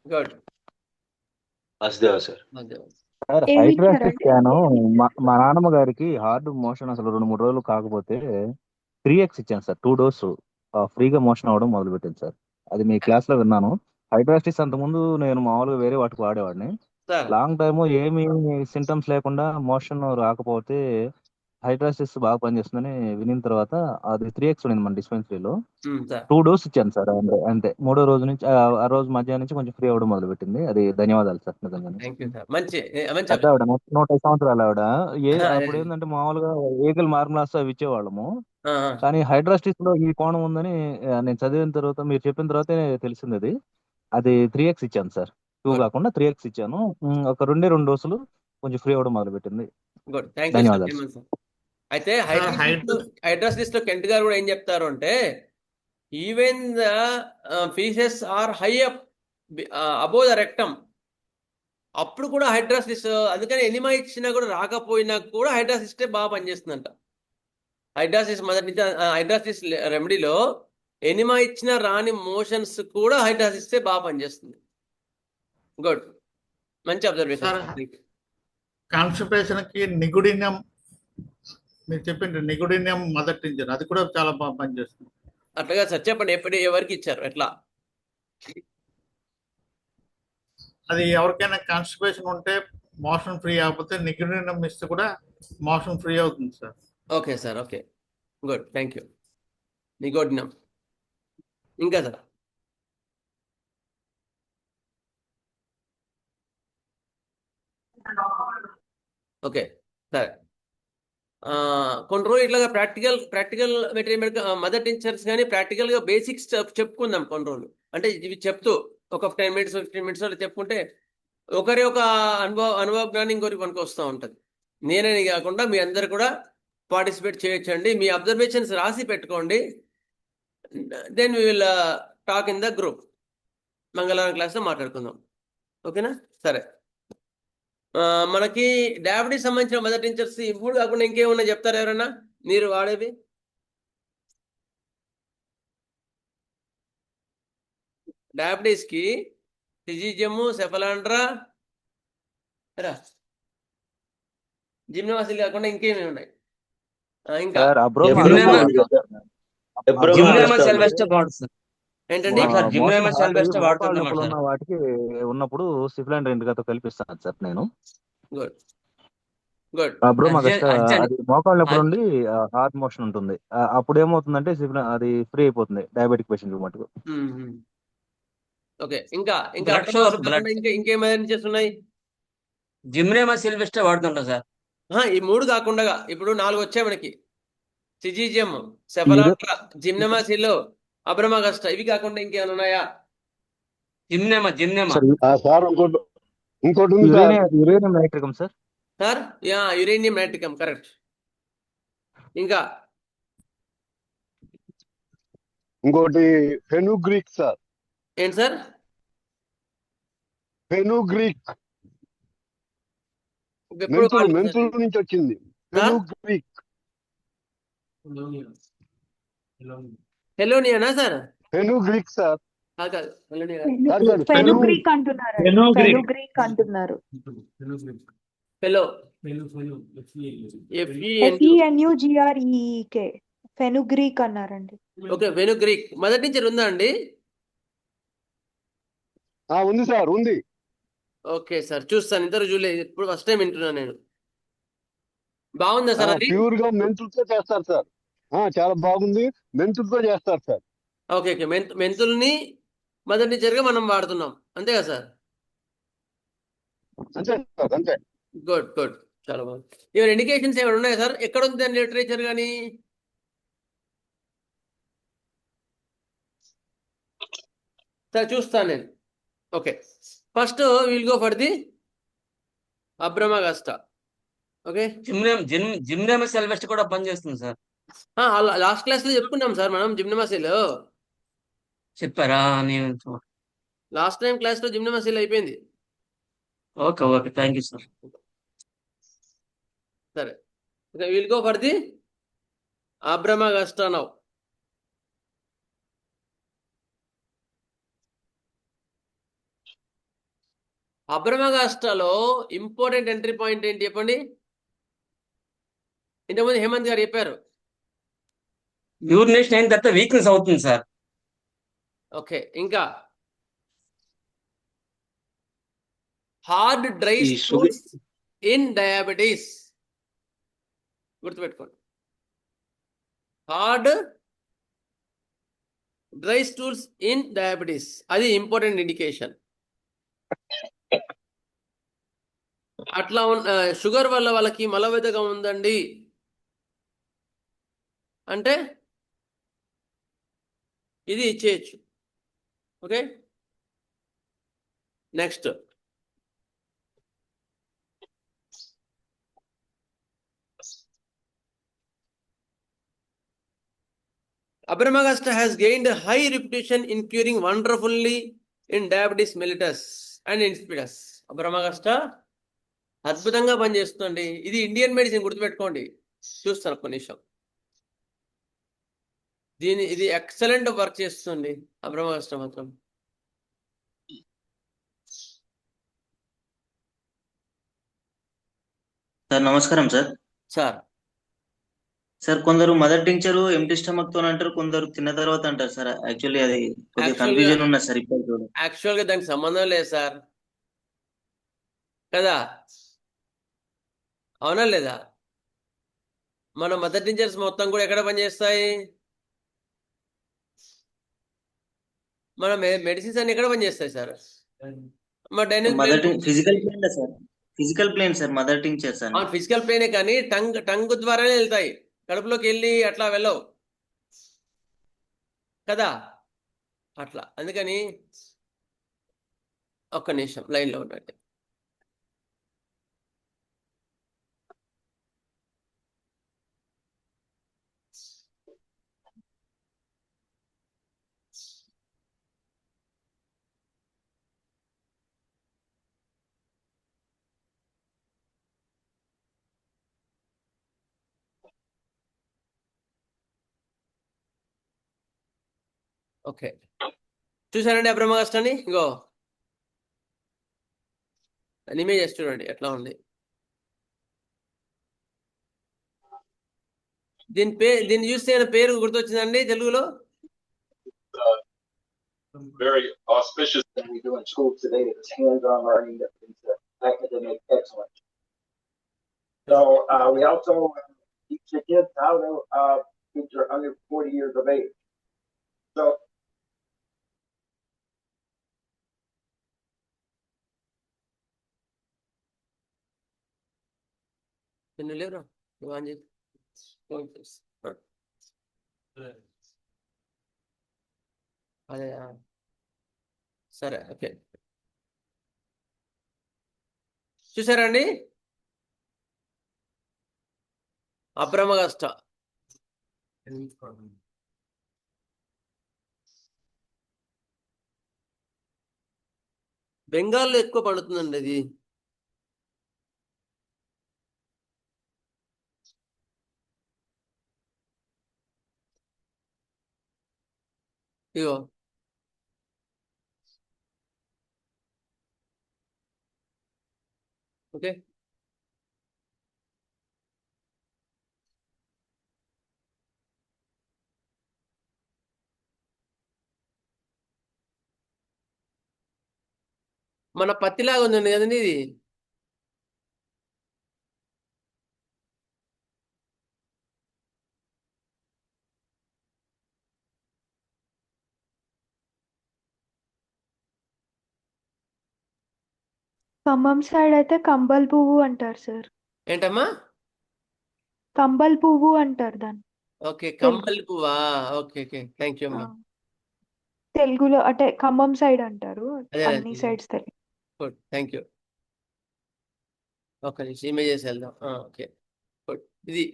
Good. Vasudeva sir. Sir ఏమి హైడ్రాస్టిక్ ఇచ్చారండి? స్కాన్ మా నాన్నమ్మ గారికి హార్డ్ మోషన్ అసలు 2-3 రోజులు కాకపోతే 3X ఇచ్చాను సార్. 2 డోసు ఫ్రీగా మోషన్ అవడం మొదలు పెట్టింది సార్. అది మీ క్లాస్ లో విన్నాను. హైడ్రాస్టిక్స్ అంతకుముందు నేను మామూలుగా వేరే వాటికి వాడేవాడిని. సార్ లాంగ్ టైమ్ ఏమి సింటమ్స్ లేకుండా మోషన్ రాకపోతే హైడ్రాసిస్ బాగా పనిచేస్తుందని వినిన తర్వాత అది 3X ఉండింది మన డిస్పెన్సరీలో. సార్ 2 డోస్ ఇచ్చాను సార్. అంతే 3వ రోజు నుంచి ఆ రోజు మధ్యాహ్నం నుంచి కొంచెం ఫ్రీ అవ్వడం మొదలు పెట్టింది. అది ధన్యవాదాలు సార్ నిజంగానే. Thank you sir. మంచి మంచి పెద్ద ఆవిడ 105 సంవత్సరాలు ఆవిడ. అదే. అప్పుడు ఏంటంటే మామూలుగా ఏకల్ మార్మలాస్ అవి ఇచ్చేవాళ్ళము. ఆ, కానీ హైడ్రాస్టిక్స్ లో ఈ కోణం ఉందని నేను చదివిన తర్వాత మీరు చెప్పిన తర్వాతే తెలిసింది అది. అది 3X ఇచ్చాను సార్. 2 గుడ్ కాకుండా 3X ఇచ్చాను. ఒక 2 డోసులు కొంచెం ఫ్రీ అవ్వడం మొదలు పెట్టింది. Good, thank you sir. ధన్యవాదాలు. సార్ అయితే హైడ్రోస్టిక్స్ హైడ్రాస్టిస్ లో కెంట్ గారు కూడా ఏం చెప్తారు అంటే, even the faeces are high up above the rectum, అప్పుడు కూడా హైడ్రాసిస్. అందుకని ఎనిమా ఇచ్చినా కూడా రాకపోయినా కూడా హైడ్రాసిస్టే బాగా పనిచేస్తుందంట. హైడ్రాసిస్ మొదటి హైడ్రాసిస్ రెమెడీలో ఎనిమా ఇచ్చిన రాని మోషన్స్ కూడా హైడ్రాసిస్తే బాగా పనిచేస్తుంది. గుడ్, మంచి అబ్జర్వేషన్. సార్, కాన్స్టిపేషన్ కి నిగుడినియం మీరు చెప్పిండ్రు, నిగుడినియం మదర్ టీచర్ అది కూడా చాలా బాగా పనిచేస్తుంది. అట్లాగా సార్, చెప్పండి ఎప్పుడు ఎవరికి ఇచ్చారు ఎట్లా? అది ఎవరికైనా కాన్స్టిపేషన్ ఉంటే మోషన్ ఫ్రీ అవ్వకపోతే నిగుడినియం ఇస్తే కూడా మోషన్ ఫ్రీ అవుతుంది sir. Okay sir, okay, good, thank you. నిగోడినం. ఇంకా సార్? ఓకే, సరే. కొన్ని రోజులు ఇట్లాగా ప్రాక్టికల్ మెటీరియల్ మదర్ టీచర్స్ కానీ ప్రాక్టికల్గా బేసిక్స్ చెప్పుకుందాం కొన్ని రోజులు. అంటే ఇవి చెప్తూ ఒక 10 minutes 15 minutes అలా చెప్పుకుంటే ఒకరి ఒక అనుభవ జ్ఞానం ఇంకొకరికి పనికి వస్తూ ఉంటుంది. నేనే కాకుండా మీ అందరు కూడా పార్టిసిపేట్ చేయొచ్చండి. మీ అబ్జర్వేషన్స్ రాసి పెట్టుకోండి. Then we will talk in the group. మంగళవారం క్లాస్లో మాట్లాడుకుందాం. ఓకేనా? సరే. మనకి డయాబెటీస్ సంబంధించిన మదర్ టీచర్స్ ఇప్పుడు కాకుండా ఇంకేమన్నా చెప్తారా ఎవరన్నా మీరు వాడేవి? డయాబెటీస్ కి సిజిజియము, సెఫలాండ్రా, జిమ్నోసిల్ కాకుండా ఇంకేమేమి ఉన్నాయి? ఇంకా సార్ అబ్రోమా ఎబ్రోమా అగస్టా ఉంది వాడతాం కదా, sir. Abroma Abroma Gymnema augusta augusta ఉంది. సెల్వెస్టర్ వాడు సార్. ఏంటండి? Sir motion Gymnema heart sylvestre మోకాళ్ళ వాడుతున్నాం నొప్పులు సార్. ఉన్న వాటికి ఉన్నప్పుడు సిఫ్లైన్ రెండుగతో కలిపిస్తాను సార్ నేను. Good good. అబ్రోమా అర్జెంట్ అగస్టా అర్జెంట్ అది మోకాళ్ళ నొప్పులు ఉండి హార్ట్ మోషన్ ఉంటుంది. అప్పుడు ఏమవుతుందంటే అది ఫ్రీ అయిపోతుంది డయాబెటిక్ పేషెంట్ మటుకు. ఓకే. ఇంకా ఇంకా బ్లడ్ షుగర్ అబ్రమాగస్టా బ్లడ్ కాకుండా ఇంకేమైనా చేస్తున్నాయి? జిమ్నోమా సెల్వెస్టర్ వాడుతుంటాం సార్. ఈ 3 కాకుండా ఇప్పుడు 4 వచ్చాయి మనకి. సిజిజియం, యూరే సెఫలాండ్రా, జిమ్నోమాసిల్, అబ్రమాగస్టా. ఇవి కాకుండా ఇంకేమైనా ఉన్నాయా? జిమ్నోమా సార్ సార్ ఇంకోటి ఉంది sir. Uranium nitricum sir. Sir uranium nitricum correct. ఇంకా ఇంకోటి ఫెనుగ్రీక్ సార్. ఏంటి సార్? ఫెనుగ్రీక్ ఎప్పుడు మెంతుల నుంచి వచ్చింది. ఫెనుగ్రీక్. హెలోనియానా సార్? Fenugreek sir. కాదు హెలోనియా. ఫెనుగ్రీక్ అంటున్నారు. ఫెనుగ్రీక్ అంటున్నారు. ఫెలో FENUGREEK ఫెనుగ్రీక్ అన్నారండి. ఓకే. ఫెనుగ్రీక్ మొదటి నుంచి ఉందా అండి? ఉంది సార్, ఉంది. ఓకే సార్, చూస్తాను. ఇంతవరకు చూడలేదు, ఇప్పుడు ఫస్ట్ టైం వింటున్నాను నేను. బాగుందా సార్ అది? ప్యూర్ గా మెంతులతో చేస్తారు సార్. చాలా బాగుంది, మెంతులతో చేస్తారు సార్. Okay okay. మెంతుల్ని మొదటి నుంచి మనం వాడుతున్నాం, అంతే కదా సార్? అంతే సార్, అంతే. గుడ్ గుడ్, చాలా బాగుంది. ఏమైనా ఇండికేషన్స్ ఏమైనా ఉన్నాయా సార్? ఎక్కడ ఉంది దాని లిటరేచర్ కానీ? సార్ చూస్తాను నేను. Okay, first will go for the Abroma augusta. Okay. Gymnema sylvestre కూడా పనిచేస్తుంది సార్. లాస్ట్ క్లాస్ లో చెప్పుకున్నాం సార్ మనం జిమ్నోమాసిల్. చెప్పారా? నేను లాస్ట్ టైం క్లాస్ లో జిమ్నోమాసిల్ అయిపోయింది. Okay okay, thank you sir. సరే, will go for the Abroma augusta now. అబ్రమాగస్టాలో ఇంపార్టెంట్ ఎంట్రీ పాయింట్ ఏంటి చెప్పండి? ఇంతకుముందు హేమంత్ గారు చెప్పారు. యూరినేషన్ అయిన తర్వాత వీక్నెస్ అవుతుంది సార్. ఓకే. ఇంకా హార్డ్ డ్రై ఈ స్టూల్స్ ఇన్ డయాబెటీస్. గుర్తుపెట్టుకోండి, hard dry stools in diabetes, అది ఇంపార్టెంట్ ఇండికేషన్. అట్లా షుగర్ వల్ల వాళ్ళకి మలబద్ధకం ఉందండి అంటే ఇది ఇచ్చేయచ్చు. Okay, next. Abramagosta has gained a high reputation in curing wonderfully in diabetes mellitus and insipidus. Abramagosta అద్భుతంగా పనిచేస్తుంది. ఇది ఇండియన్ మెడిసిన్, గుర్తుపెట్టుకోండి. చూస్తాను ఒక్క నిమిషం. ఇది ఎక్సలెంట్ వర్క్ చేస్తుంది అబ్రమాగస్టా మాత్రం. సార్ నమస్కారం సార్. సార్ కొందరు మదర్ టింక్చర్ ఎంటీ స్టమక్ తో అంటారు, కొందరు తిన్న తర్వాత అంటారు సార్. యాక్చువల్లీ అది కొద్దిగా కన్ఫ్యూజన్ ఉన్నది సార్. ఇప్పుడు యాక్చువల్గా దానికి సంబంధం లేదు సార్, కదా? అవునా లేదా? మన మదర్ టించర్స్ మొత్తం కూడా ఎక్కడ పనిచేస్తాయి? మన మెడిసిన్స్ అన్ని ఎక్కడ పనిచేస్తాయి sir? Mother physical plane sir, physical plane sir mother tinctures అని. ఫిజికల్ ప్లేనే, కానీ టంగ్ ద్వారానే వెళ్తాయి, కడుపులోకి వెళ్ళి అట్లా వెళ్ళవు కదా. అట్లా అందుకని ఒక్క నిమిషం లైన్లో ఉండండి. ఓకే, చూసారండి అబ్రహ్మగస్టాన్ని? ఇంకో ఇమేజెస్ చూడండి ఎట్లా ఉంది. దీన్ని చూస్తే పేరు గుర్తొచ్చిందండి తెలుగులో? Very auspicious thing we do in schools today that is hands-on learning that is academic excellence. So we also teach the kids how to teach are under 40 years of age. So నిన్ను లేవురా అదే సరే okay. చూసారండి అబ్రహ్మగస్ట. బెంగాల్లో ఎక్కువ పండుతుందండి అది. ఇగో okay. మన పత్తిలాగా ఉందండి కదండి ఇది. ఖమ్మం సైడ్ అయితే కంబల్ పువ్వు అంటారు సార్. ఏంటమ్మా? కంబల్ పువ్వు అంటారు దాన్ని. ఓకే కంబలి పువ్వా? ఓకే ఓకే థ్యాంక్ యూ అమ్మా. తెలుగులో అంటే ఖమ్మం సైడ్ అంటారు, అదే అన్ని సైడ్స్ తెలియదు. Good thank you. Okay images వెళ్దాం. Okay good. ఇది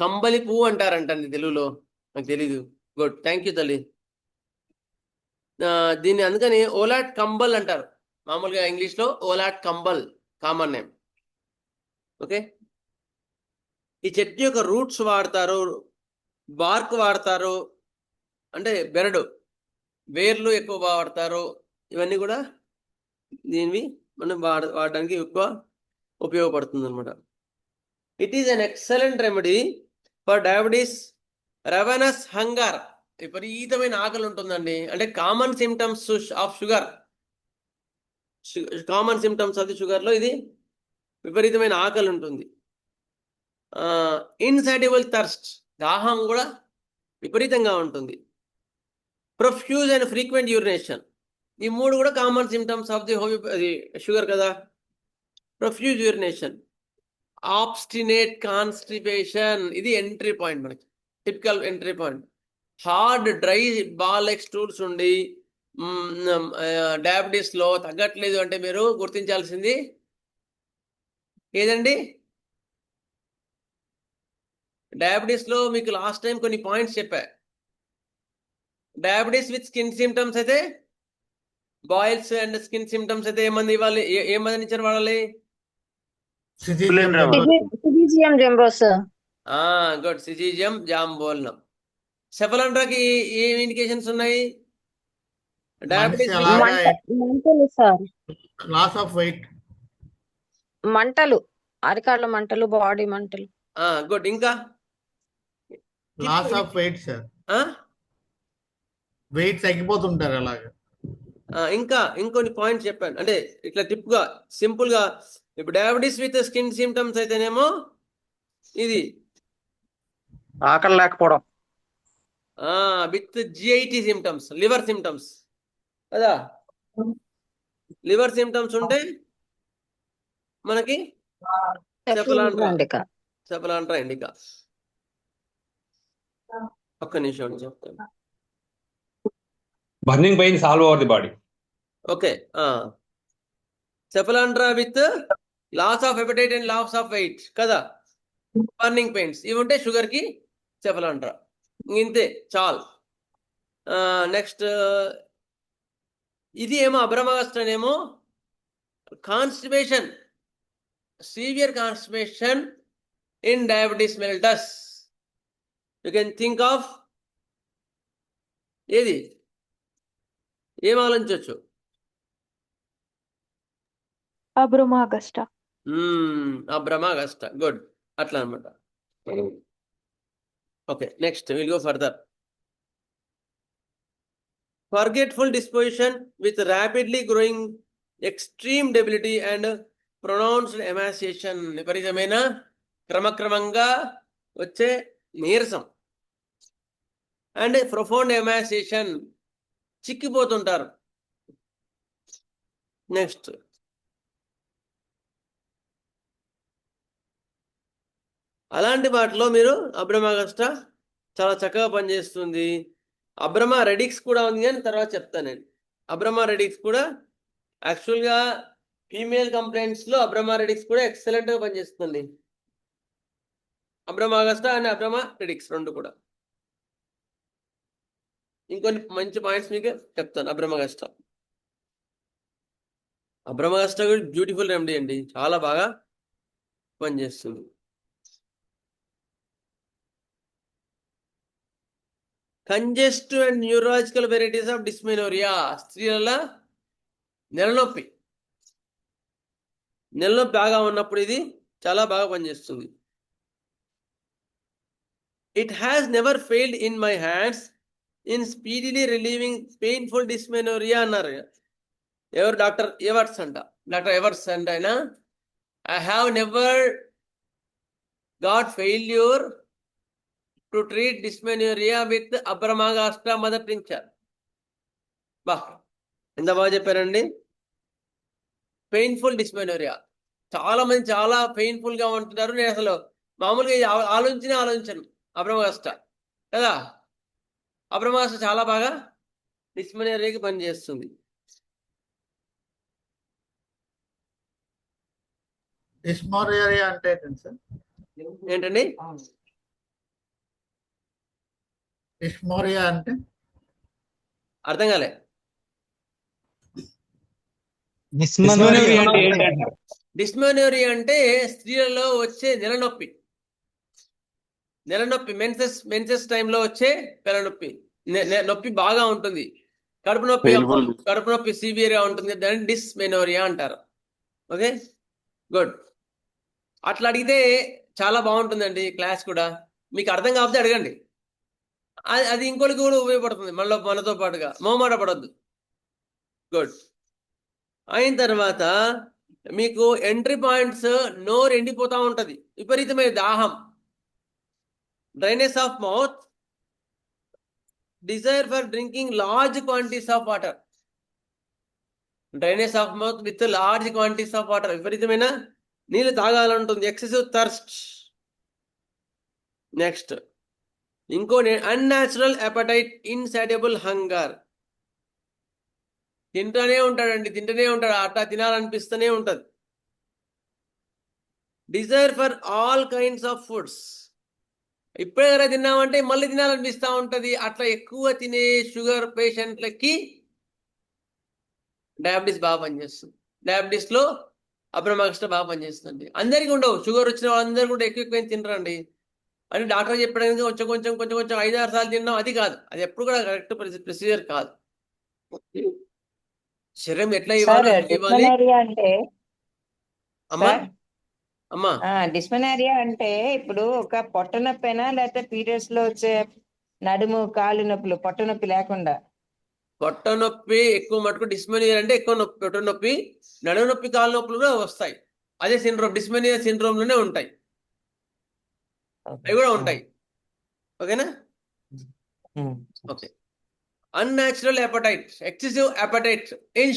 కంబలి పువ్వు అంటారంటండి తెలుగులో, నాకు తెలీదు. గుడ్ థ్యాంక్ యూ తల్లి. దీన్ని అందుకని ఓలాట్ కంబల్ అంటారు మామూలుగా ఇంగ్లీష్లో. ఓలాట్ కంబల్ కామన్ నేమ్. ఓకే. ఈ చెట్టు యొక్క రూట్స్ వాడతారు, బార్క్ వాడతారు, అంటే బెరడు వేర్లు ఎక్కువ వాడతారు. ఇవన్నీ కూడా దీనివి మనం వాడడానికి ఎక్కువ ఉపయోగపడుతుంది అనమాట. It is an excellent remedy for diabetes, ravenous hunger. విపరీతమైన ఆకలి ఉంటుందండి. అంటే common symptoms of sugar, common symptoms of the షుగర్లో ఇది విపరీతమైన ఆకలి ఉంటుంది. ఇన్సాటిబుల్ థర్స్ట్, దాహం కూడా విపరీతంగా ఉంటుంది. ప్రొఫ్యూజ్ అండ్ ఫ్రీక్వెంట్ యూరినేషన్, ఈ మూడు కూడా common symptoms of the sugar కదా. ప్రొఫ్యూజ్ యూరినేషన్, ఆబ్స్టినేట్ కాన్స్టిపేషన్, ఇది ఎంట్రీ పాయింట్ మనకి, typical entry point. Hard dry ball like stools ఉండి డయాబెటీస్లో తగ్గట్లేదు అంటే మీరు గుర్తించాల్సింది ఏదండి? డయాబెటీస్లో మీకు లాస్ట్ టైం కొన్ని పాయింట్స్ చెప్పా. డయాబెటీస్ విత్ స్కిన్ సిమ్టమ్స్ అయితే, బాయిల్స్ అండ్ స్కిన్ సిమ్టమ్స్ అయితే ఏమంది ఇవ్వాలి? ఏ మంది నుంచి వాడాలి? సిజిజియం జంబోస్. గుడ్, సిజిజియం జాంబోల్నం. సెఫలాండ్రాకి ఏం ఇండికేషన్స్ ఉన్నాయి? డయాబెటీస్ మంటలు సార్, లాస్ ఆఫ్ వెయిట్, మంటలు, అరికాళ్ళ మంటలు, బాడీ మంటలు. గుడ్. ఇంకా loss of weight sir, weight తగ్గిపోతుంటారు అలాగా. ఇంకా ఇంకొన్ని పాయింట్స్ చెప్పాను, అంటే ఇట్లా టిప్గా సింపుల్గా. ఇప్పుడు డయాబెటీస్ విత్ స్కిన్ సిమ్టమ్స్ అయితేనేమో ఇది ఆకలి లేకపోవడం, with GIT symptoms, liver symptoms కదా. లివర్ సిమ్టమ్స్ ఉంటే మనకి సెఫలాంట్రా ఇండికా. ఒక్క నిమిషం చెప్తాను. Burning pain all over the body. Okay. Cephalandra with loss of appetite and loss of weight కదా, బర్నింగ్ పెయిన్స్, ఇవి ఉంటే షుగర్కి సెఫలాంట్రా. ఇంతే చాలు. నెక్స్ట్ ఇది ఏమో అబ్రహ్మగస్టనేమో constipation, severe constipation in diabetes mellitus. You can think of ఏది? ఏం ఆలోచించవచ్చు? అబ్రమాగస్టా. అబ్రమాగస్టా. గుడ్. అట్లా అనమాట. Okay, next will go further. Forgetful disposition with rapidly growing extreme debility and pronounced emaciation. విపరీతమైన క్రమక్రమంగా వచ్చే నీరసం అండ్ ప్రొఫౌండ్ ఎమాసియేషన్, చిక్కిపోతుంటారు. నెక్స్ట్ అలాంటి వాటిలో మీరు అబ్రమాగస్టా చాలా చక్కగా పనిచేస్తుంది. అబ్రమా రెడిక్స్ కూడా ఉంది కానీ తర్వాత చెప్తానండి. అబ్రమా రెడిక్స్ కూడా యాక్చువల్గా ఫీమేల్ కంప్లైంట్స్లో అబ్రమా రెడిక్స్ కూడా ఎక్సలెంట్గా పనిచేస్తుంది. అబ్రమాగస్టా అండ్ అబ్రమా రెడిక్స్ రెండు కూడా. ఇంకొన్ని మంచి పాయింట్స్ మీకు చెప్తాను. అబ్రమాగస్టా కూడా బ్యూటిఫుల్ రెమెడీ అండి, చాలా బాగా పనిచేస్తుంది. Congestive and neurological varieties of dysmenorrhoea. స్త్రీల నెలనొప్పి బాగా ఉన్నప్పుడు ఇది చాలా బాగా పనిచేస్తుంది. It has never failed in my hands in speedily relieving painful dysmenorrhoea అన్నారు. ఎవరు? డాక్టర్ ఎవర్ట్స్ అంట. డాక్టర్ ఎవర్ట్స్ అంట ఆయన. I have never got failure to treat dysmenorrhoea with Abroma augusta mother tincture. బా, ఎంత బాగా చెప్పారండి. పెయిన్ఫుల్ డిస్మెనోరియా, చాలా మంది చాలా పెయిన్ఫుల్ గా ఉంటున్నారు. నేను అసలు మామూలుగా ఆలోచించను అబ్రమాగస్టా కదా. అబ్రమాగస్టా చాలా బాగా డిస్మెనోరియాకి పనిచేస్తుంది. డిస్మెనోరియా అంటే ఏంటండి సార్? ఏంటండి డిస్మెనోరియా అంటే? అర్థం కాలే. డిస్మెనోరియా అంటే స్త్రీలలో వచ్చే నెలనొప్పి, మెన్సెస్ టైంలో వచ్చే నెలనొప్పి. నొప్పి బాగా ఉంటుంది, కడుపు నొప్పి సివియర్ గా ఉంటుంది. దాన్ని డిస్మెనోరియా అంటారు. Okay, good. అట్లా అడిగితే చాలా బాగుంటుందండి క్లాస్ కూడా. మీకు అర్థం కాకపోతే అడగండి, అది ఇంకోటికి కూడా ఉపయోగపడుతుంది మనతో పాటుగా. మొహమాట పడద్దు. గుడ్. అయిన తర్వాత మీకు ఎంట్రీ పాయింట్స్, నోరు ఎండిపోతా ఉంటది, విపరీతమైన దాహం, dryness of mouth, desire for drinking large quantities of water. Dryness of mouth with large quantities of water, విపరీతమైన నీళ్ళు తాగాలంటుంది. Excessive thirst. నెక్స్ట్ ఇంకో అన్యాచురల్ అపటైట్, ఇన్సాటియబుల్ హంగర్. తింటూనే ఉంటాడు, అట్లా తినాలనిపిస్తూనే ఉంటది. Desire for all kinds of foods. ఇప్పుడే కదా తిన్నామంటే మళ్ళీ తినాలనిపిస్తూ ఉంటది. అట్లా ఎక్కువ తినే షుగర్ పేషెంట్లకి డయాబెటీస్ బాగా పనిచేస్తుంది. డయాబెటీస్ లో అబ్రమాగస్టా బాగా పనిచేస్తుంది. అందరికీ ఉండవు, షుగర్ వచ్చిన వాళ్ళందరూ కూడా ఎక్కువ తినరండి. అని డాక్టర్ చెప్పడానికి కొంచెం 5-6 సార్లు తిన్నాం, అది కాదు. అది ఎప్పుడు కూడా కరెక్ట్ ప్రొసీజర్ కాదు. శరీరం ఎట్లా ఇవ్వాలి అమ్మా. డిస్మెనారియా అంటే ఇప్పుడు ఒక పొట్ట నొప్పైనా లేకపోతే పీరియడ్స్ లో వచ్చే నడుము కాలు నొప్పులు, పొట్ట నొప్పి లేకుండా? పొట్ట నొప్పి ఎక్కువ మటుకు డిస్మెనియా అంటే ఎక్కువ నొప్పి, పొట్ట నొప్పి, నడుము నొప్పి, కాలు నొప్పులు కూడా వస్తాయి. అదే సిండ్రోమ్, డిస్మెనియా సిండ్రోమ్ లోనే ఉంటాయి, అవి కూడా ఉంటాయి. ఓకేనా? Okay. Unnatural appetite, excessive appetite in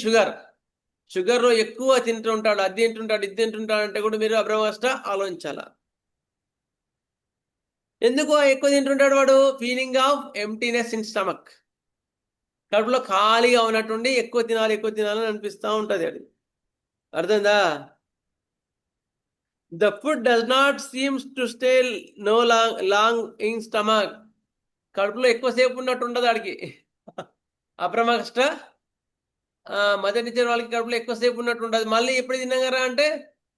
sugar లో ఎక్కువ తింటుంటాడు, అది తింటుంటాడు, ఇది తింటుంటాడు అంటే కూడా మీరు అబ్రమాగస్టా ఆలోచించాలా. ఎందుకు ఎక్కువ తింటుంటాడు వాడు? Feeling of emptiness in stomach, కడుపులో ఖాళీగా ఉన్నట్టుండి ఎక్కువ తినాలని అనిపిస్తూ ఉంటది. అది అర్థందా? The food does not seems to stay no long in stomach. కడుపులో ఎక్కువసేపు ఉన్నట్టు ఉండదు ఆడికి. అబ్రమాగస్టా మదర్ టీచర్ వాళ్ళకి కడుపులో ఎక్కువసేపు ఉన్నట్టు ఉండదు. మళ్ళీ ఎప్పుడు తిన్నారా అంటే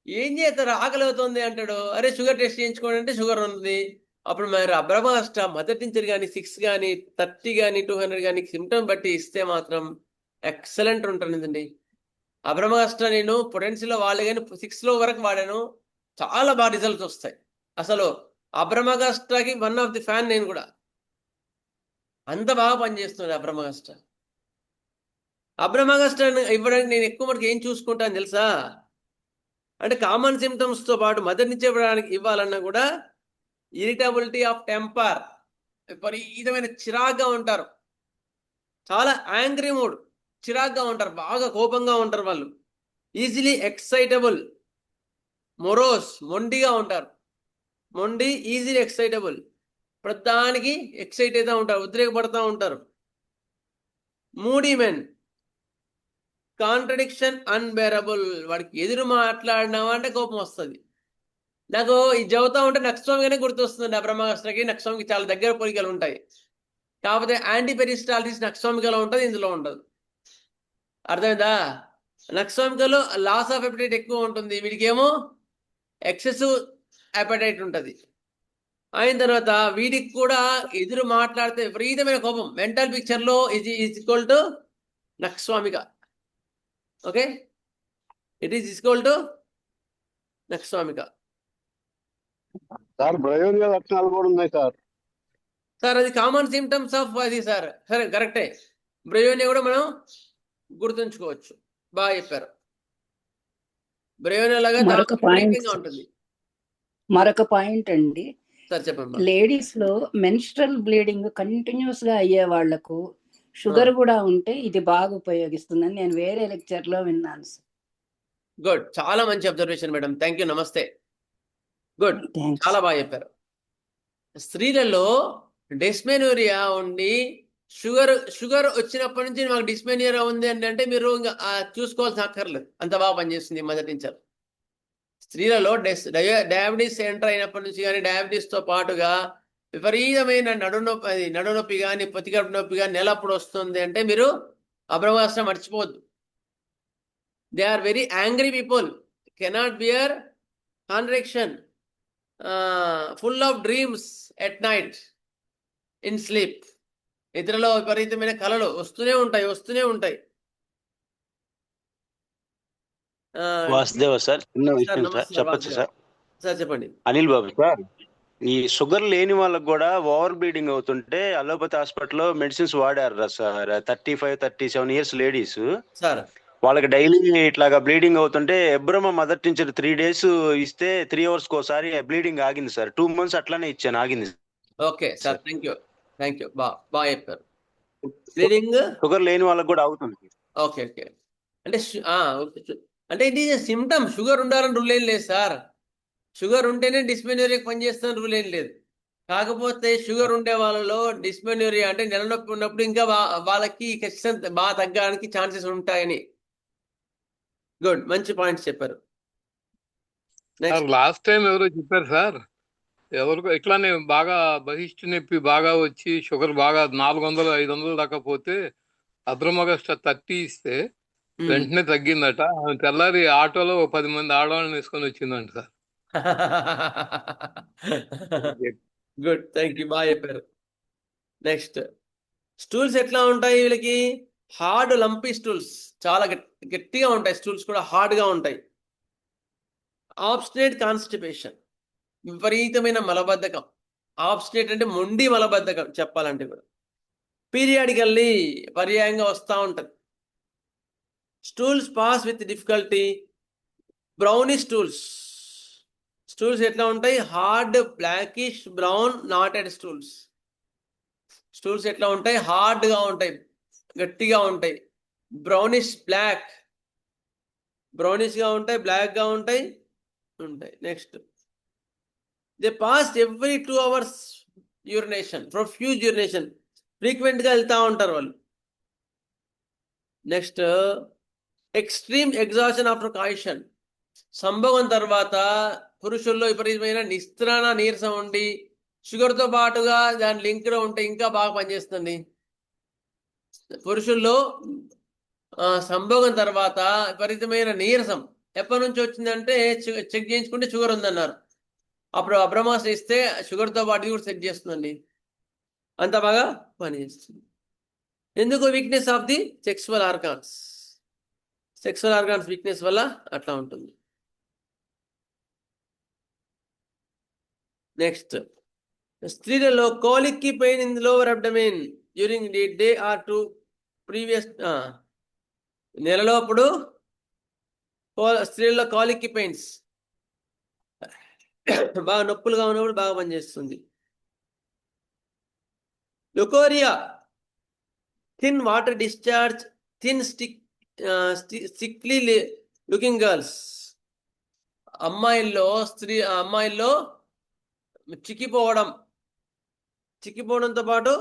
ఏం చేస్తారు, ఆకలి అవుతుంది అంటాడు. అరే షుగర్ టెస్ట్ చేయించుకోండి అంటే షుగర్ ఉంది. అప్పుడు మరి అబ్రమాగస్టా మదర్ టీచర్ కానీ 6 కానీ 30 కానీ 200 కానీ సిమ్టమ్ బట్టి ఇస్తే మాత్రం ఎక్సలెంట్ ఉంటుందండి. అబ్రహ్మాస్త్ర నేను పొటెన్షియల్లో వాడలే కానీ 6లో వరకు వాడాను. చాలా బాగా రిజల్ట్స్ వస్తాయి. అసలు అబ్రహ్మాస్త్రకి వన్ ఆఫ్ ది ఫ్యాన్ నేను కూడా. అంత బాగా పనిచేస్తుంది అబ్రహ్మాస్త్ర. అబ్రహ్మాస్త్ర ఇవ్వడానికి నేను ఎక్కువ మనకి ఏం చూసుకుంటాను తెలుసా? అంటే కామన్ సిమ్టమ్స్తో పాటు మదర్ నుంచి ఇవ్వాలన్నా కూడా ఇరిటబిలిటీ ఆఫ్ టెంపర్, విపరీతమైన చిరాగ్గా ఉంటారు, చాలా యాంగ్రీ మూడ్, చిరాగ్గా ఉంటారు, బాగా కోపంగా ఉంటారు వాళ్ళు, ఈజీలీ ఎక్సైటబుల్, మొరోస్, మొండిగా ఉంటారు, మొండి, ఈజీలీ ఎక్సైటబుల్, ప్రతిదానికి ఎక్సైట్ అవుతూ ఉంటారు, ఉద్రేకపడుతూ ఉంటారు. మూడీ మెన్, కాంట్రడిక్షన్ అన్బేరబుల్, వాడికి ఎదురు మాట్లాడినావా అంటే కోపం వస్తుంది. నాకు ఇది చదువుతా ఉంటే నక్స్వామిగానే గుర్తొస్తుంది. అబ్రహ్మాస్త్రకి నక్స్వామికి చాలా దగ్గర పోలికలు ఉంటాయి. కాకపోతే యాంటీ పెరిస్టాల్టిస్ నక్స్వామికలో ఉంటుంది, ఇందులో ఉండదు. అర్థమైందా? నక్స్వామికలో లాస్ ఆఫ్ ఎపిటైట్ ఎక్కువ ఉంటుంది, వీడికేమో ఎక్సెసివ్ ఎపిటైట్ ఉంటుంది. అయిన తర్వాత వీడికి కూడా ఎదురు మాట్లాడితే విపరీతమైన కోపం. మెంటల్ పిక్చర్లో is equal to nux vomica. Okay, it is equal to nux vomica. Sir Bryonia లక్షణాలు కూడా ఉన్నాయి సార్. సార్ అది కామన్ సిమ్టమ్స్ ఆఫ్ అది సార్. సరే, కరెక్టే. బ్రయోనియా కూడా మనం గుర్తుంచుకోవచ్చు. బాగా చెప్పారు. బ్రయోనియా లాగా ఉంటుంది. మరొక పాయింట్ అండి, సార్ చెప్పండి. లేడీస్ లో మెన్స్ట్రల్ బ్లీడింగ్ కంటిన్యూస్ గా అయ్యే వాళ్లకు షుగర్ కూడా ఉంటే ఇది బాగా ఉపయోగిస్తుందని నేను వేరే లెక్చర్ లో విన్నాను. గుడ్, చాలా మంచి అబ్జర్వేషన్ మేడం. థ్యాంక్ యూ, నమస్తే. గుడ్, చాలా బాగా చెప్పారు. స్త్రీలలో డిస్మెనోరియా ఉండి షుగర్ వచ్చినప్పటి నుంచి మాకు డిస్మెనోరియా ఉంది అంటే మీరు ఇంకా చూసుకోవాల్సిన అక్కర్లేదు, అంత బాగా పనిచేస్తుంది మదర్ టించర్. స్త్రీలలో డయాబెటీస్ ఎంటర్ అయినప్పటి నుంచి కానీ డయాబెటీస్తో పాటుగా విపరీతమైన నడునొప్పి కానీ పొత్తికడుపు నొప్పి కానీ నెలప్పుడు వస్తుంది అంటే మీరు అబ్రహ్మాస్త్ర మర్చిపోవద్దు. They are very angry people, cannot bear contradiction, full of dreams at night, in sleep. నిద్రలో విపరీతమైన కలలు వస్తూనే ఉంటాయి. వాసుదేవ సార్, చిన్న విషయం సార్, చెప్పచ్చు సార్? సార్ చెప్పండి. అనిల్ బాబు సార్, ఈ షుగర్ లేని వాళ్ళకి కూడా ఓవర్ బ్లీడింగ్ అవుతుంటే అలోపతి హాస్పిటల్లో మెడిసిన్స్ వాడారు సార్. 35-37 ఇయర్స్ లేడీస్ సార్, వాళ్ళకి డైలీ ఇట్లాగా బ్లీడింగ్ అవుతుంటే ఎబ్రహ్మ మదర్ టించర్ 3 days ఇస్తే 3 hours ఒకసారి బ్లీడింగ్ ఆగింది సార్. 2 months అట్లానే ఇచ్చాను, ఆగింది. ఓకే సార్, థ్యాంక్ యూ, బాగా చెప్పారు. బ్లీడింగ్ షుగర్ లేని వాళ్ళకి కూడా అవుతుంది. ఓకే, అంటే ఇది సిమ్టమ్. షుగర్ ఉండాలని రూల్ ఏం లేదు సార్. షుగర్ ఉంటేనే డిస్మెనోరియా పనిచేస్తాను రూల్ ఏం లేదు. కాకపోతే షుగర్ ఉండే వాళ్ళలో డిస్మెనోరియా అంటే నెలనొప్పి ఉన్నప్పుడు ఇంకా వాళ్ళకి ఖచ్చితంగా బాగా తగ్గడానికి ఛాన్సెస్ ఉంటాయని. గుడ్, మంచి పాయింట్స్ చెప్పారు. లాస్ట్ టైం ఎవరో చెప్పారు సార్, ఎవరికో ఇట్లానే బాగా బహిష్టు నొప్పి బాగా వచ్చి షుగర్ బాగా 400-500 దాకా పోతే అబ్రహ్మాస్త్ర 30 ఇస్తే వెంటనే తగ్గిందట. తెల్లారి ఆటోలో 10 మంది ఆడవాళ్ళని వేసుకొని వచ్చిందంట సార్. గుడ్, థ్యాంక్ యూ, బాగా చెప్పారు. నెక్స్ట్, స్టూల్స్ ఎట్లా ఉంటాయి వీళ్ళకి? హార్డ్ లంపీ స్టూల్స్, చాలా గట్టిగా ఉంటాయి. స్టూల్స్ కూడా హార్డ్గా ఉంటాయి. ఆబ్స్టినేట్ కాన్స్టిపేషన్, విపరీతమైన మలబద్ధకం. ఆబ్స్టినేట్ అంటే మొండి మలబద్ధకం చెప్పాలంటే కూడా. పీరియాడికల్లీ పర్యాయంగా వస్తూ ఉంటుంది. Stools pass with difficulty. Brownie stools ఎట్లా ఉంటాయి? Hard blackish brown knotted stools ఎట్లా ఉంటాయి? హార్డ్గా ఉంటాయి, గట్టిగా ఉంటాయి. బ్రౌనిష్గా ఉంటాయి, బ్లాక్గా ఉంటాయి. Next, they pass every 2 hours urination, profuse urination, ఫ్రీక్వెంట్గా వెళ్తూ ఉంటారు వాళ్ళు. నెక్స్ట్, ఎక్స్ట్రీమ్ ఎగ్జాషన్ ఆఫ్టర్ కాయిషన్, సంభోగం తర్వాత పురుషుల్లో విపరీతమైన నిస్త్రాణ నీరసం ఉండి షుగర్తో పాటుగా దాని లింక్లో ఉంటే ఇంకా బాగా పనిచేస్తుంది. పురుషుల్లో సంభోగం తర్వాత విపరీతమైన నీరసం ఎప్పటి నుంచి వచ్చిందంటే చెక్ చేయించుకుంటే షుగర్ ఉందన్నారు. అప్పుడు అబ్రహ్మాస్త్ర ఇస్తే షుగర్తో పాటు కూడా చెక్ చేస్తుందండి, అంత బాగా పనిచేస్తుంది. ఎందుకు weakness of the sexual organs, sexual organs weakness వల్ల అట్లా ఉంటుంది. నెక్స్ట్, స్త్రీలలో కాలిక్ కి pain in the lower abdomen during the day or two previous, నెలలో అప్పుడు స్త్రీలలో కాలిక్ కి పెయిన్స్ బాగా నొప్పులుగా ఉన్నప్పుడు బాగా పనిచేస్తుంది. Leucorrhoea, thin water discharge, thin sickly looking girls, అమ్మాయిల్లో చిక్కిపోవడంతో పాటు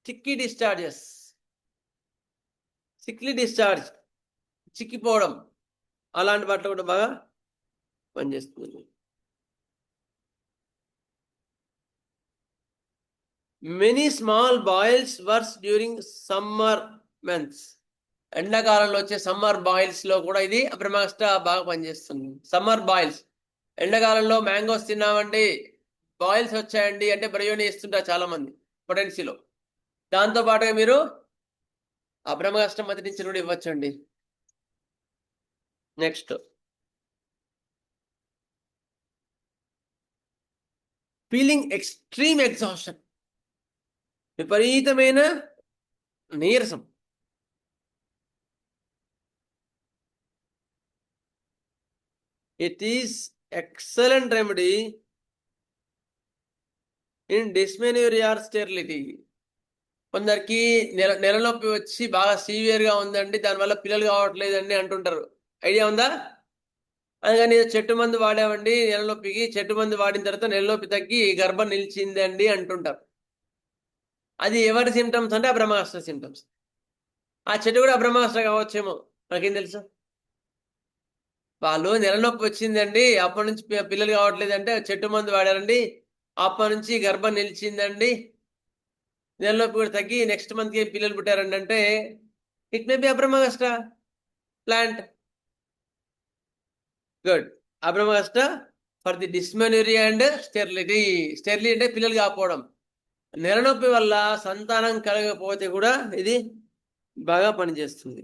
సిక్లీ డిశ్చార్జ్, చిక్కిపోవడం, అలాంటి వాటిలో కూడా బాగా పనిచేస్తుంది. Many small boils worse during summer months, ఎండాకాలంలో వచ్చే సమ్మర్ బాయిల్స్ లో కూడా ఇది అబ్రహ్మాస్త్ర బాగా పనిచేస్తుంది. సమ్మర్ బాయిల్స్, ఎండాకాలంలో మ్యాంగోస్ తిన్నామండి, బాయిల్స్ వచ్చాయండి అంటే బ్రయోని ఇస్తుంటారు చాలా మంది పొటెన్సీలో. దాంతో పాటుగా మీరు అబ్రహ్మాస్త్రం మధ్య నుంచి కూడా ఇవ్వచ్చండి. నెక్స్ట్, ఫీలింగ్ ఎక్స్ట్రీమ్ ఎగ్జాషన్, విపరీతమైన నీరసం. It is excellent remedy in dysmenorrhoea or sterility. కొందరికి నెల నొప్పి వచ్చి బాగా సివియర్గా ఉందండి, దానివల్ల పిల్లలు కావట్లేదండి అంటుంటారు. ఐడియా ఉందా? అందుకని చెట్టు మందు వాడామండి నెల నొప్పికి, చెట్టు మందు వాడిన తర్వాత నెల నొప్పి తగ్గి గర్భం నిలిచిందండి అంటుంటారు. అది ఎవరి సిమ్టమ్స్ అంటే అబ్రహ్మాస్త్ర సిమ్టమ్స్. ఆ చెట్టు కూడా అబ్రహ్మాస్త్ర కావచ్చేమో, నాకేం తెలుసు. వాళ్ళు నెల నొప్పి వచ్చిందండి, అప్పటి నుంచి పిల్లలు కావట్లేదంటే చెట్టు మందు వాడారండి, అప్పటి నుంచి గర్భం నిలిచిందండి, నెల నొప్పి కూడా తగ్గి నెక్స్ట్ మంత్కి పిల్లలు పుట్టారండి అంటే it may be Abroma augusta plant. Good. Abroma augusta for the dysmenorrhoea and sterility. Sterility అంటే పిల్లలు కాకపోవడం. నెల నొప్పి వల్ల సంతానం కలగకపోతే కూడా ఇది బాగా పనిచేస్తుంది.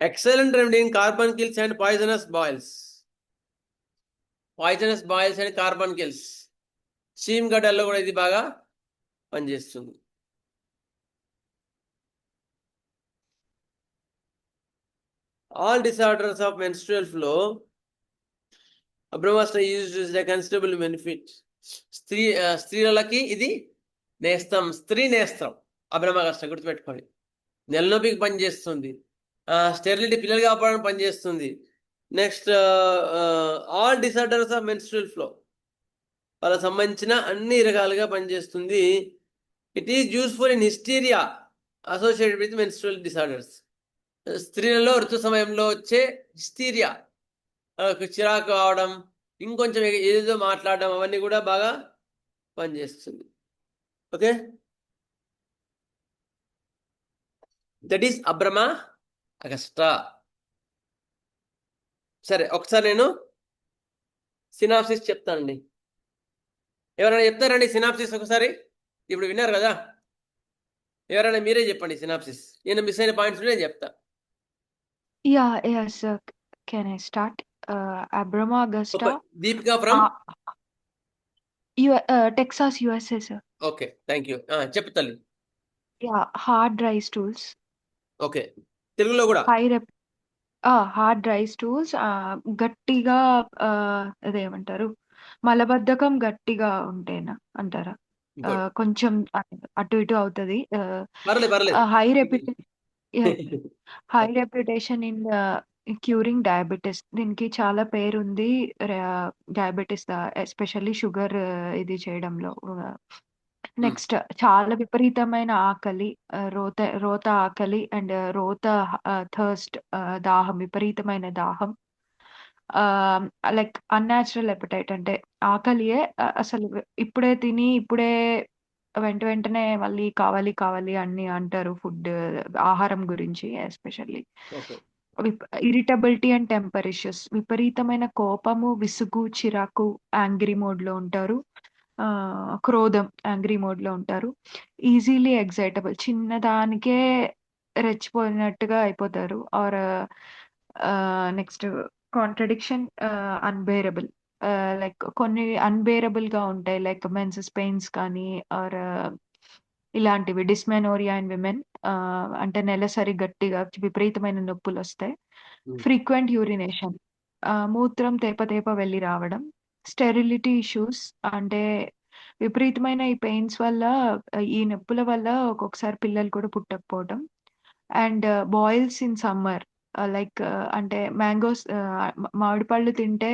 Excellent remedy in carbuncles and poisonous boils. Poisonous boils and carbuncles, చీమ్ గడ్డల్లో కూడా ఇది బాగా పనిచేస్తుంది. All disorders of menstrual flow, Abroma augusta used a considerable benefit. స్త్రీలకి ఇది నేస్తం, స్త్రీ నేస్తం అబ్రహ్మాస్త్ర, గుర్తుపెట్టుకోండి. నెల నొప్పికి పనిచేస్తుంది, స్టెరిలిటీ పిల్లలు కాపాడడానికి పనిచేస్తుంది. Next, all disorders of menstrual flow, వాళ్ళకి సంబంధించిన అన్ని రకాలుగా పనిచేస్తుంది. It is useful in hysteria associated with menstrual disorders. స్త్రీలలో ఋతు సమయంలో వచ్చే హిస్టీరియా, చిరాకు అవడం, ఇంకొంచెం ఏదేదో మాట్లాడడం, అవన్నీ కూడా బాగా పనిచేస్తుంది. Okay, that is abroma augusta. సరే, ఒకసారి నేను సినాప్సిస్ చెప్తానండి. ఎవరైనా చెప్తారండి సినాప్సిస్ ఒకసారి? ఇప్పుడు విన్నారు కదా, ఎవరైనా మీరే చెప్పండి సినాప్సిస్. నేను మిస్ అయిన పాయింట్స్ నేను చెప్తా. Yeah, sir. Can I start? Abraham Augusta, Deepika from Texas, USA, sir. Okay, thank you. చెప్పు తల్లి. Yeah, hard dry stools. Okay, తెలుగులో కూడా హార్డ్ డ్రై స్టూల్స్, గట్టిగా, అదేమంటారు, మలబద్ధకం గట్టిగా ఉంటేనా అంటారా? కొంచెం అటు ఇటు అవుతుంది. High reputation in curing diabetes. దీనికి చాలా పేరు ఉంది, డయాబెటీస్ ఎస్పెషల్లీ షుగర్ ఇది చేయడంలో. నెక్స్ట్, చాలా విపరీతమైన ఆకలి, రోత ఆకలి అండ్ రోత థర్స్ట్, దాహం, విపరీతమైన దాహం. లైక్ అన్‌న్యాచురల్ అపెటైట్ అంటే ఆకలియే అసలు ఇప్పుడే తిని ఇప్పుడే వెంటనే మళ్ళీ కావాలి, కావాలి అని అంటారు ఆహారం గురించి especially. Okay. Irritability and temper issues, విపరీతమైన కోపము, విసుగు, చిరాకు, యాంగ్రీ మోడ్‌లో ఉంటారు. క్రోధం, యాంగ్రీ మోడ్‌లో ఉంటారు. ఈజీలీ ఎక్సైటబుల్, చిన్నదానికే రెచ్చిపోయినట్టుగా అయిపోతారు. Or next contradiction, unbearable. Like కొన్ని అన్‌బేరబుల్‌గా ఉంటాయి. లైక్ మెన్సెస్ పెయిన్స్ కానీ ఆర్ ఇలాంటివి. డిస్మెనోరియా ఇన్ విమెన్, అంటే నెలసరి గట్టిగా విపరీతమైన నొప్పులొస్తాయి. ఫ్రీక్వెంట్ యూరినేషన్, మూత్రం తేప వెళ్ళి రావడం. స్టెరిలిటీ ఇష్యూస్, అంటే విపరీతమైన ఈ పెయిన్స్ వల్ల, ఈ నొప్పుల వల్ల ఒక్కొక్కసారి పిల్లలు కూడా పుట్టకపోవడం. And boils in summer, like అంటే మ్యాంగోస్, మామిడి పళ్ళు తింటే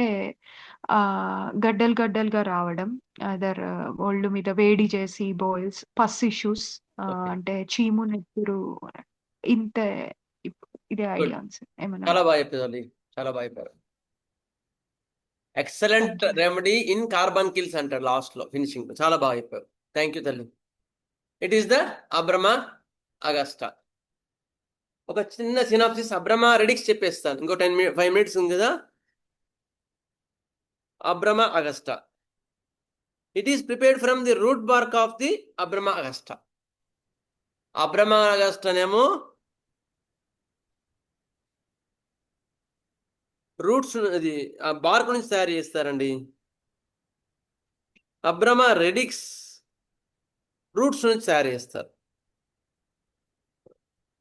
గడ్డలుగా రావడం. అదర్ ఒళ్ళు మీద వేడి చేసి బాయిల్స్. పస్ ఇష్యూస్, ఓకే. అంటే చీము, నెత్తురు. ఇంతే. ఇదే గుడ్. ఐడియా ఉంది సార్. ఏమన్నా చాలా బాగా చెప్పారు తల్లి. చాలా బాగా చెప్పారు. Excellent thank you. Remedy in carbuncles అంటారు లాస్ట్ లో ఫినిషింగ్ లో. చాలా బాగా చెప్పారు. థ్యాంక్ యూ తల్లి. It is the abroma augusta. ఒక చిన్న సినాప్సిస్ అబ్రమా రెడిక్స్ చెప్పేస్తాను. ఇంకో 5 minutes ఉంది కదా. Abroma augusta. It is prepared from the root bark of the abroma augusta. Abroma అగస్టానేమో రూట్స్, అది బార్క్ నుంచి తయారు చేస్తారండి. అబ్రమా రెడిక్స్ రూట్స్ నుంచి తయారు చేస్తారు.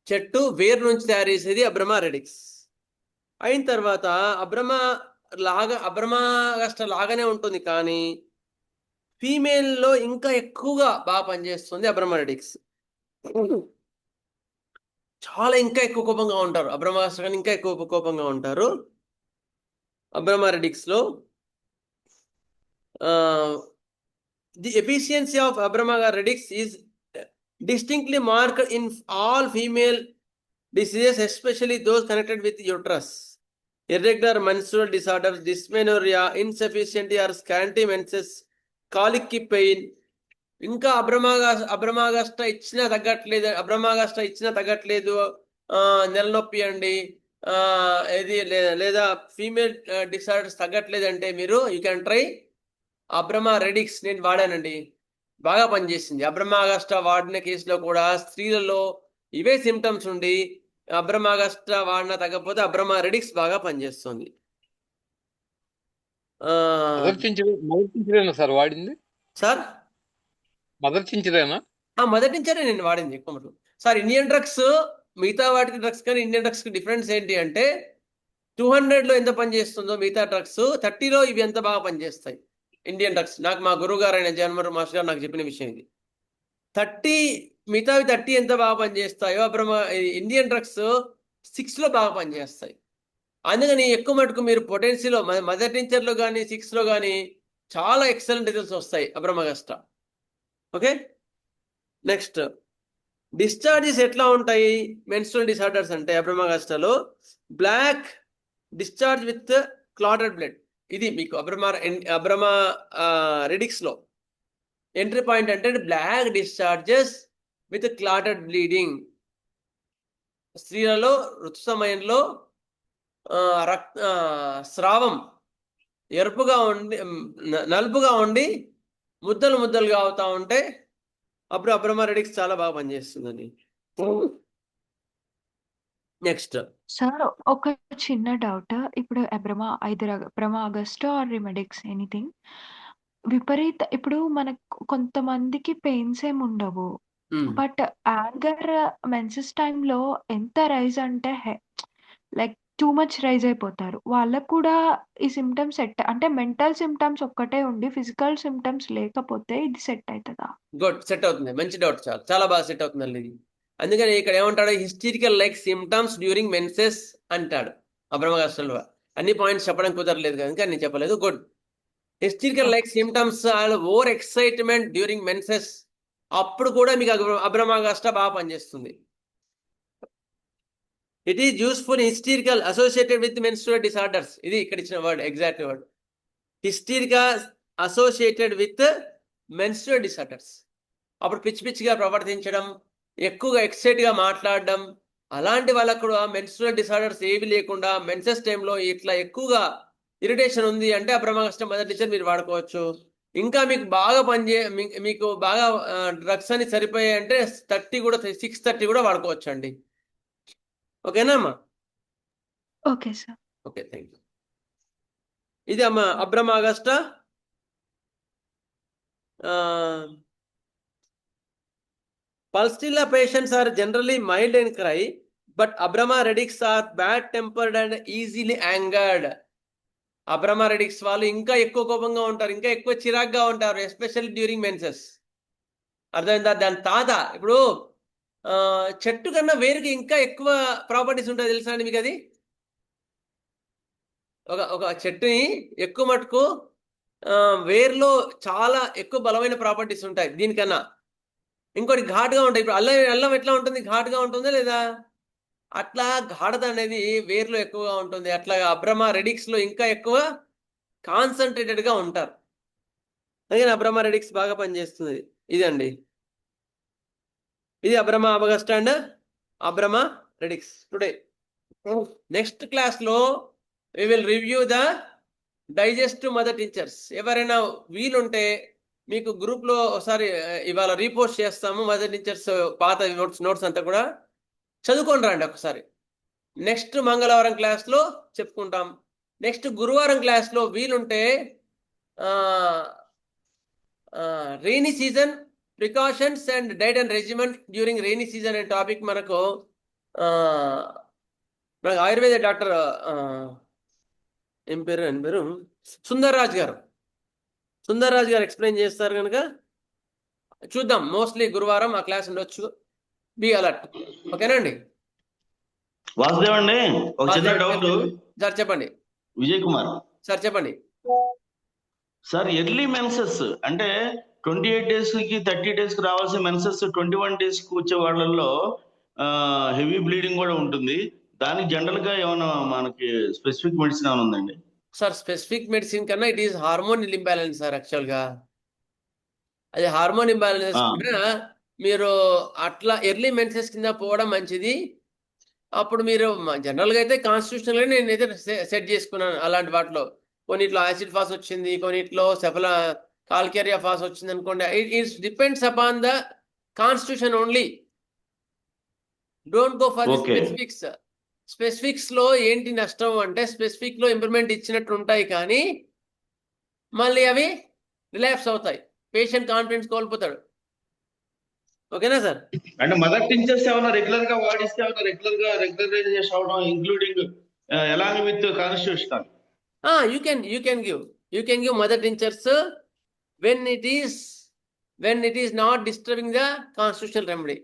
చెట్టు వేరు నుంచి తయారు చేసేది అబ్రమా రెడిక్స్. అయిన తర్వాత అబ్రమా అగస్టా లాగానే ఉంటుంది, కానీ ఫీమేల్లో ఇంకా ఎక్కువగా బాగా పనిచేస్తుంది అబ్రమా రెడిక్స్. చాలా ఇంకా ఎక్కువ కోపంగా ఉంటారు. అబ్రమా అగస్టా కానీ ఇంకా ఎక్కువ కోపంగా ఉంటారు. అబ్రమా రెడిక్స్ లో the efficiency of abroma radix is distinctly marked in all female diseases, especially those connected with uterus. Irregular menstrual disorders, dysmenorrhea, insufficient or scanty menses, colic pain. ఇంకా అబ్రమాగస్టా ఇచ్చినా తగ్గట్లేదు, నెల నొప్పి అండి, ఇది లేదా ఫీమేల్ డిసార్డర్స్ తగ్గట్లేదు అంటే మీరు యూ క్యాన్ ట్రై అబ్రమా రెడిక్స్. నేను వాడానండి, బాగా పనిచేసింది. అబ్రమాగస్టా వాడిన కేసులో కూడా స్త్రీలలో ఇవే సిమ్టమ్స్ ఉండి అబ్రమాగస్టా వాడినా తగ్గకపోతే అబ్రమా రెడిక్స్ బాగా పనిచేస్తుంది. మదర్ చించరేనా సార్ వాడింది? సార్ మదర్ చించరేనా? మొదటి నుంచే నేను వాడింది ఎక్కువ మటుకు. సార్ ఇండియన్ డ్రగ్స్ మిగతా వాటికి డ్రగ్స్ కానీ ఇండియన్ డ్రగ్స్ కి డిఫరెన్స్ ఏంటి అంటే 200లో ఎంత పనిచేస్తుందో మిగతా డ్రగ్స్ 30లో ఇవి ఎంత బాగా పనిచేస్తాయి ఇండియన్ డ్రగ్స్. నాకు మా గురువు గారు అయిన జన్మరు మాస్టర్ గారు నాకు చెప్పిన విషయం ఇది. 30 మిగతావి 30 ఎంత బాగా పనిచేస్తాయో ఇండియన్ డ్రగ్స్ 6లో బాగా పనిచేస్తాయి. అందుకని ఎక్కువ మటుకు మీరు పొటెన్సీలో మదర్ టించర్లో కానీ 6లో కానీ చాలా ఎక్సలెంట్ రిజల్ట్స్ వస్తాయి అబ్రమాగస్టా. ఓకే, నెక్స్ట్ డిశ్చార్జెస్ ఎట్లా ఉంటాయి మెన్స్ట్రువల్ డిసార్డర్స్ అంటే అబ్రమాగస్టాలో బ్లాక్ డిశ్చార్జ్ విత్ క్లాటెడ్ బ్లడ్. ఇది మీకు అబ్రమా రెడిక్స్ లో ఎంట్రీ పాయింట్ అంటే బ్లాక్ డిశ్చార్జెస్ విత్ క్లాటెడ్ బ్లీడింగ్. స్త్రీలలో ఋతు సమయంలో స్రావం ఎరుపుగా ఉండి నలుపుగా ఉండి ముద్దలుగా అవుతా ఉంటే అప్పుడు అబ్రమా రెడిక్స్ చాలా బాగా పనిచేస్తుందండి. నెక్స్ట్ సార్ ఒక చిన్న డౌట్. ఇప్పుడు అబ్రమా అగస్టా ఆర్ రెమెడిక్స్ ఎనీథింగ్ ఇప్పుడు మనకు కొంతమందికి పెయిన్స్ ఏమి ఉండవు, బట్ యాంగర్ మెన్సెస్ టైంలో ఎంత రైజ్ అంటే లైక్ టూ మచ్ రైజ్ అయిపోతారు. వాళ్ళకు కూడా ఈ సిమ్టమ్స్ సెట్ అంటే మెంటల్ సిమ్టమ్స్ ఒక్కటే ఉండి ఫిజికల్ సిమ్టమ్స్ లేకపోతే ఇది సెట్ అవుతుందా? గుడ్, సెట్ అవుతుంది. మంచి డౌట్, చాలా బాగా సెట్ అవుతుందండి ఇది. అందుకని ఇక్కడ ఏమంటాడు, hysterical like symptoms during menses అంటాడు అబ్రమాగస్టాలో. అన్ని పాయింట్స్ చెప్పడం కుదరలేదు కనుక నేను చెప్పలేదు. Good. Hysterical like symptoms over excitement during menses, అప్పుడు కూడా మీకు అబ్రమాగస్టా బాగా పనిచేస్తుంది. It is useful hysterical associated with menstrual disorders. ఇది ఇక్కడ ఇచ్చిన word, exact word. Hysterica associated with menstrual disorders. అప్పుడు పిచ్చి పిచ్చిగా ప్రవర్తించడం, ఎక్కువగా ఎక్సైట్గా మాట్లాడడం, అలాంటి వాళ్ళకు కూడా మెన్స్ట్రువల్ డిసార్డర్స్ ఏవి లేకుండా మెన్సెస్ టైంలో ఇట్లా ఎక్కువగా ఇరిటేషన్ ఉంది అంటే అబ్రహ్మాగస్ట మదర్ టీచర్ మీరు వాడుకోవచ్చు. ఇంకా మీకు బాగా మీకు బాగా డ్రగ్స్ అని సరిపోయాయి అంటే 30 కూడా 630 కూడా వాడుకోవచ్చు అండి. ఓకేనా అమ్మా? Okay sir. Okay, thank you. ఇది అమ్మా అబ్రహ్మాగస్ట. Pulsatilla patients are generally mild in cry, but Abrama Radix are bad-tempered and easily angered. Abrama Radix వాళ్ళు ఇంకా ఎక్కువ కోపంగా ఉంటారు, ఇంకా ఎక్కువ చిరాగ్గా ఉంటారు, ఎస్పెషల్లీ డ్యూరింగ్ మెన్సెస్. అర్థమైందా? దాని తాత ఇప్పుడు చెట్టు కన్నా వేరుకి ఇంకా ఎక్కువ ప్రాపర్టీస్ ఉంటాయి, తెలుసా అండి మీకు? అది ఒక చెట్టుని ఎక్కువ మటుకు వేర్లో చాలా ఎక్కువ బలమైన ప్రాపర్టీస్ ఉంటాయి దీనికన్నా. ఇంకోటి ఘాటుగా ఉంటాయి. ఇప్పుడు అల్లం ఎట్లా ఉంటుంది? ఘాటుగా ఉంటుందా లేదా? అట్లా ఘాటత అనేది వేర్లో ఎక్కువగా ఉంటుంది. అట్లాగా అబ్రమా రెడిక్స్లో ఇంకా ఎక్కువ కాన్సన్ట్రేటెడ్గా ఉంటారు. అందుకని అబ్రమా రెడిక్స్ బాగా పనిచేస్తుంది. ఇదండి, ఇది abroma august and abroma radix today. Next క్లాస్లో we will review the digestive mother tinctures. ఎవరైనా వీలుంటే మీకు గ్రూప్లో ఒకసారి ఇవాళ రీపోస్ట్ చేస్తాము. మదర్ టీచర్స్ పాత నోట్స్ అంతా కూడా చదువుకొని రండి ఒకసారి. నెక్స్ట్ మంగళవారం క్లాస్లో చెప్పుకుంటాం. నెక్స్ట్ గురువారం క్లాస్లో వీలుంటే rainy season precautions and diet and regiment during rainy season అనే టాపిక్ మనకు ఆయుర్వేద డాక్టర్ ఏం పేరు సుందర్రాజ్ గారు ఎక్స్ప్లెయిన్ చేస్తారు కనుక చూద్దాం. మోస్ట్లీ గురువారం ఆ క్లాస్ ఉండొచ్చు. Be alert. ఓకేనండి? వాసుదేవ్ అండి, ఒక చిన్న డౌట్ సార్. చెప్పండి. విజయ్ కుమార్ సార్ చెప్పండి. సార్, ఎర్లీ మెన్సెస్ అంటే 28 days కి 30 days కి రావాల్సిన మెన్సెస్ 21 days కి వచ్చే వాళ్ళల్లో హెవీ బ్లీడింగ్ కూడా ఉంటుంది. దానికి జనరల్ గా ఏమైనా మనకి స్పెసిఫిక్ మెడిసిన్ ఏమైనా ఉందండి? సార్, స్పెసిఫిక్ మెడిసిన్ కన్నా it is hormone imbalance sir. యాక్చువల్గా అది హార్మోన్ ఇంబ్యాలెన్స్ కూడా మీరు అట్లా ఎర్లీ మెన్సెస్ కింద పోవడం మంచిది. అప్పుడు మీరు జనరల్గా అయితే కాన్స్టిట్యూషనల్గా నేనైతే సెట్ చేసుకున్నాను. అలాంటి వాటిలో కొన్నిట్లో యాసిడ్ ఫాస్ వచ్చింది, కొన్నిట్లో కాల్కేరియా ఫాస్ వచ్చింది అనుకోండి. It depends upon the constitution only. Don't go for the specifics. Specifics లో ఏంటి నష్టం అంటే స్పెసిఫిక్ లో ఇంప్రూవ్మెంట్ ఇచ్చినట్టు ఉంటాయి కానీ మళ్ళీ అవి రిలాప్స్ అవుతాయి, పేషెంట్ కాన్ఫిడెన్స్ కోల్పోతాడు. ఓకేనా సార్? అంటే మదర్ టించర్స్ ఏమైనా రెగ్యులర్ గా వాడిస్తే రెగ్యులరైజేషన్ అవడం including along with constitution. you can give mother tinctures when it is not disturbing the constitutional remedy.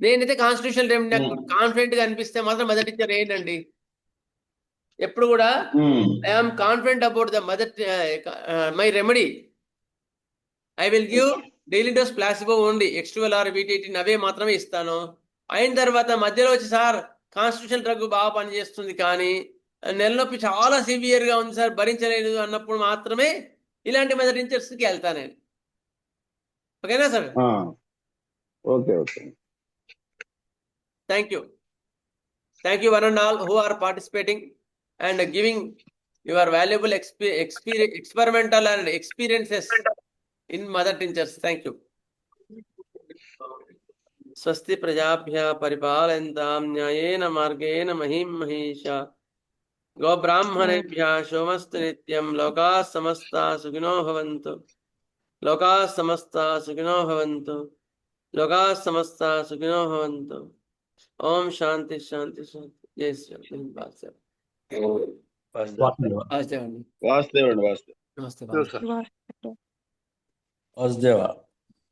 నేనైతే కాన్స్టిట్యూషనల్ రెమెడీ నాకు కాన్ఫిడెంట్ గా అనిపిస్తే మాత్రం మదర్ టీచర్ ఏంటండి ఎప్పుడు కూడా I'm confident about the mother my remedy. I will give daily dose placebo only, X12 or VT18 అవే మాత్రమే ఇస్తాను. అయిన తర్వాత మధ్యలో వచ్చి సార్ కాన్స్టిట్యూషన్ డ్రగ్ బాగా పనిచేస్తుంది కానీ నెలనొప్పి చాలా సివియర్ గా ఉంది సార్, భరించలేదు అన్నప్పుడు మాత్రమే ఇలాంటి మదర్ టీచర్స్ కి వెళ్తాను నేను. ఓకేనా sir? Okay. Thank you one and all who are participating and giving your valuable experimental and experiences in mother tinctures. Thank you. Swasti prajabhya paripalantam nyayena margena mahim mahisha go brahmanebhya shomastu nityam loka samasta sukhino bhavantu loka samasta sukhino bhavantu loka samasta sukhino bhavantu. Om Shanti शांति शांति. जय श्री राम. వాసుదేవ్. नमस्ते.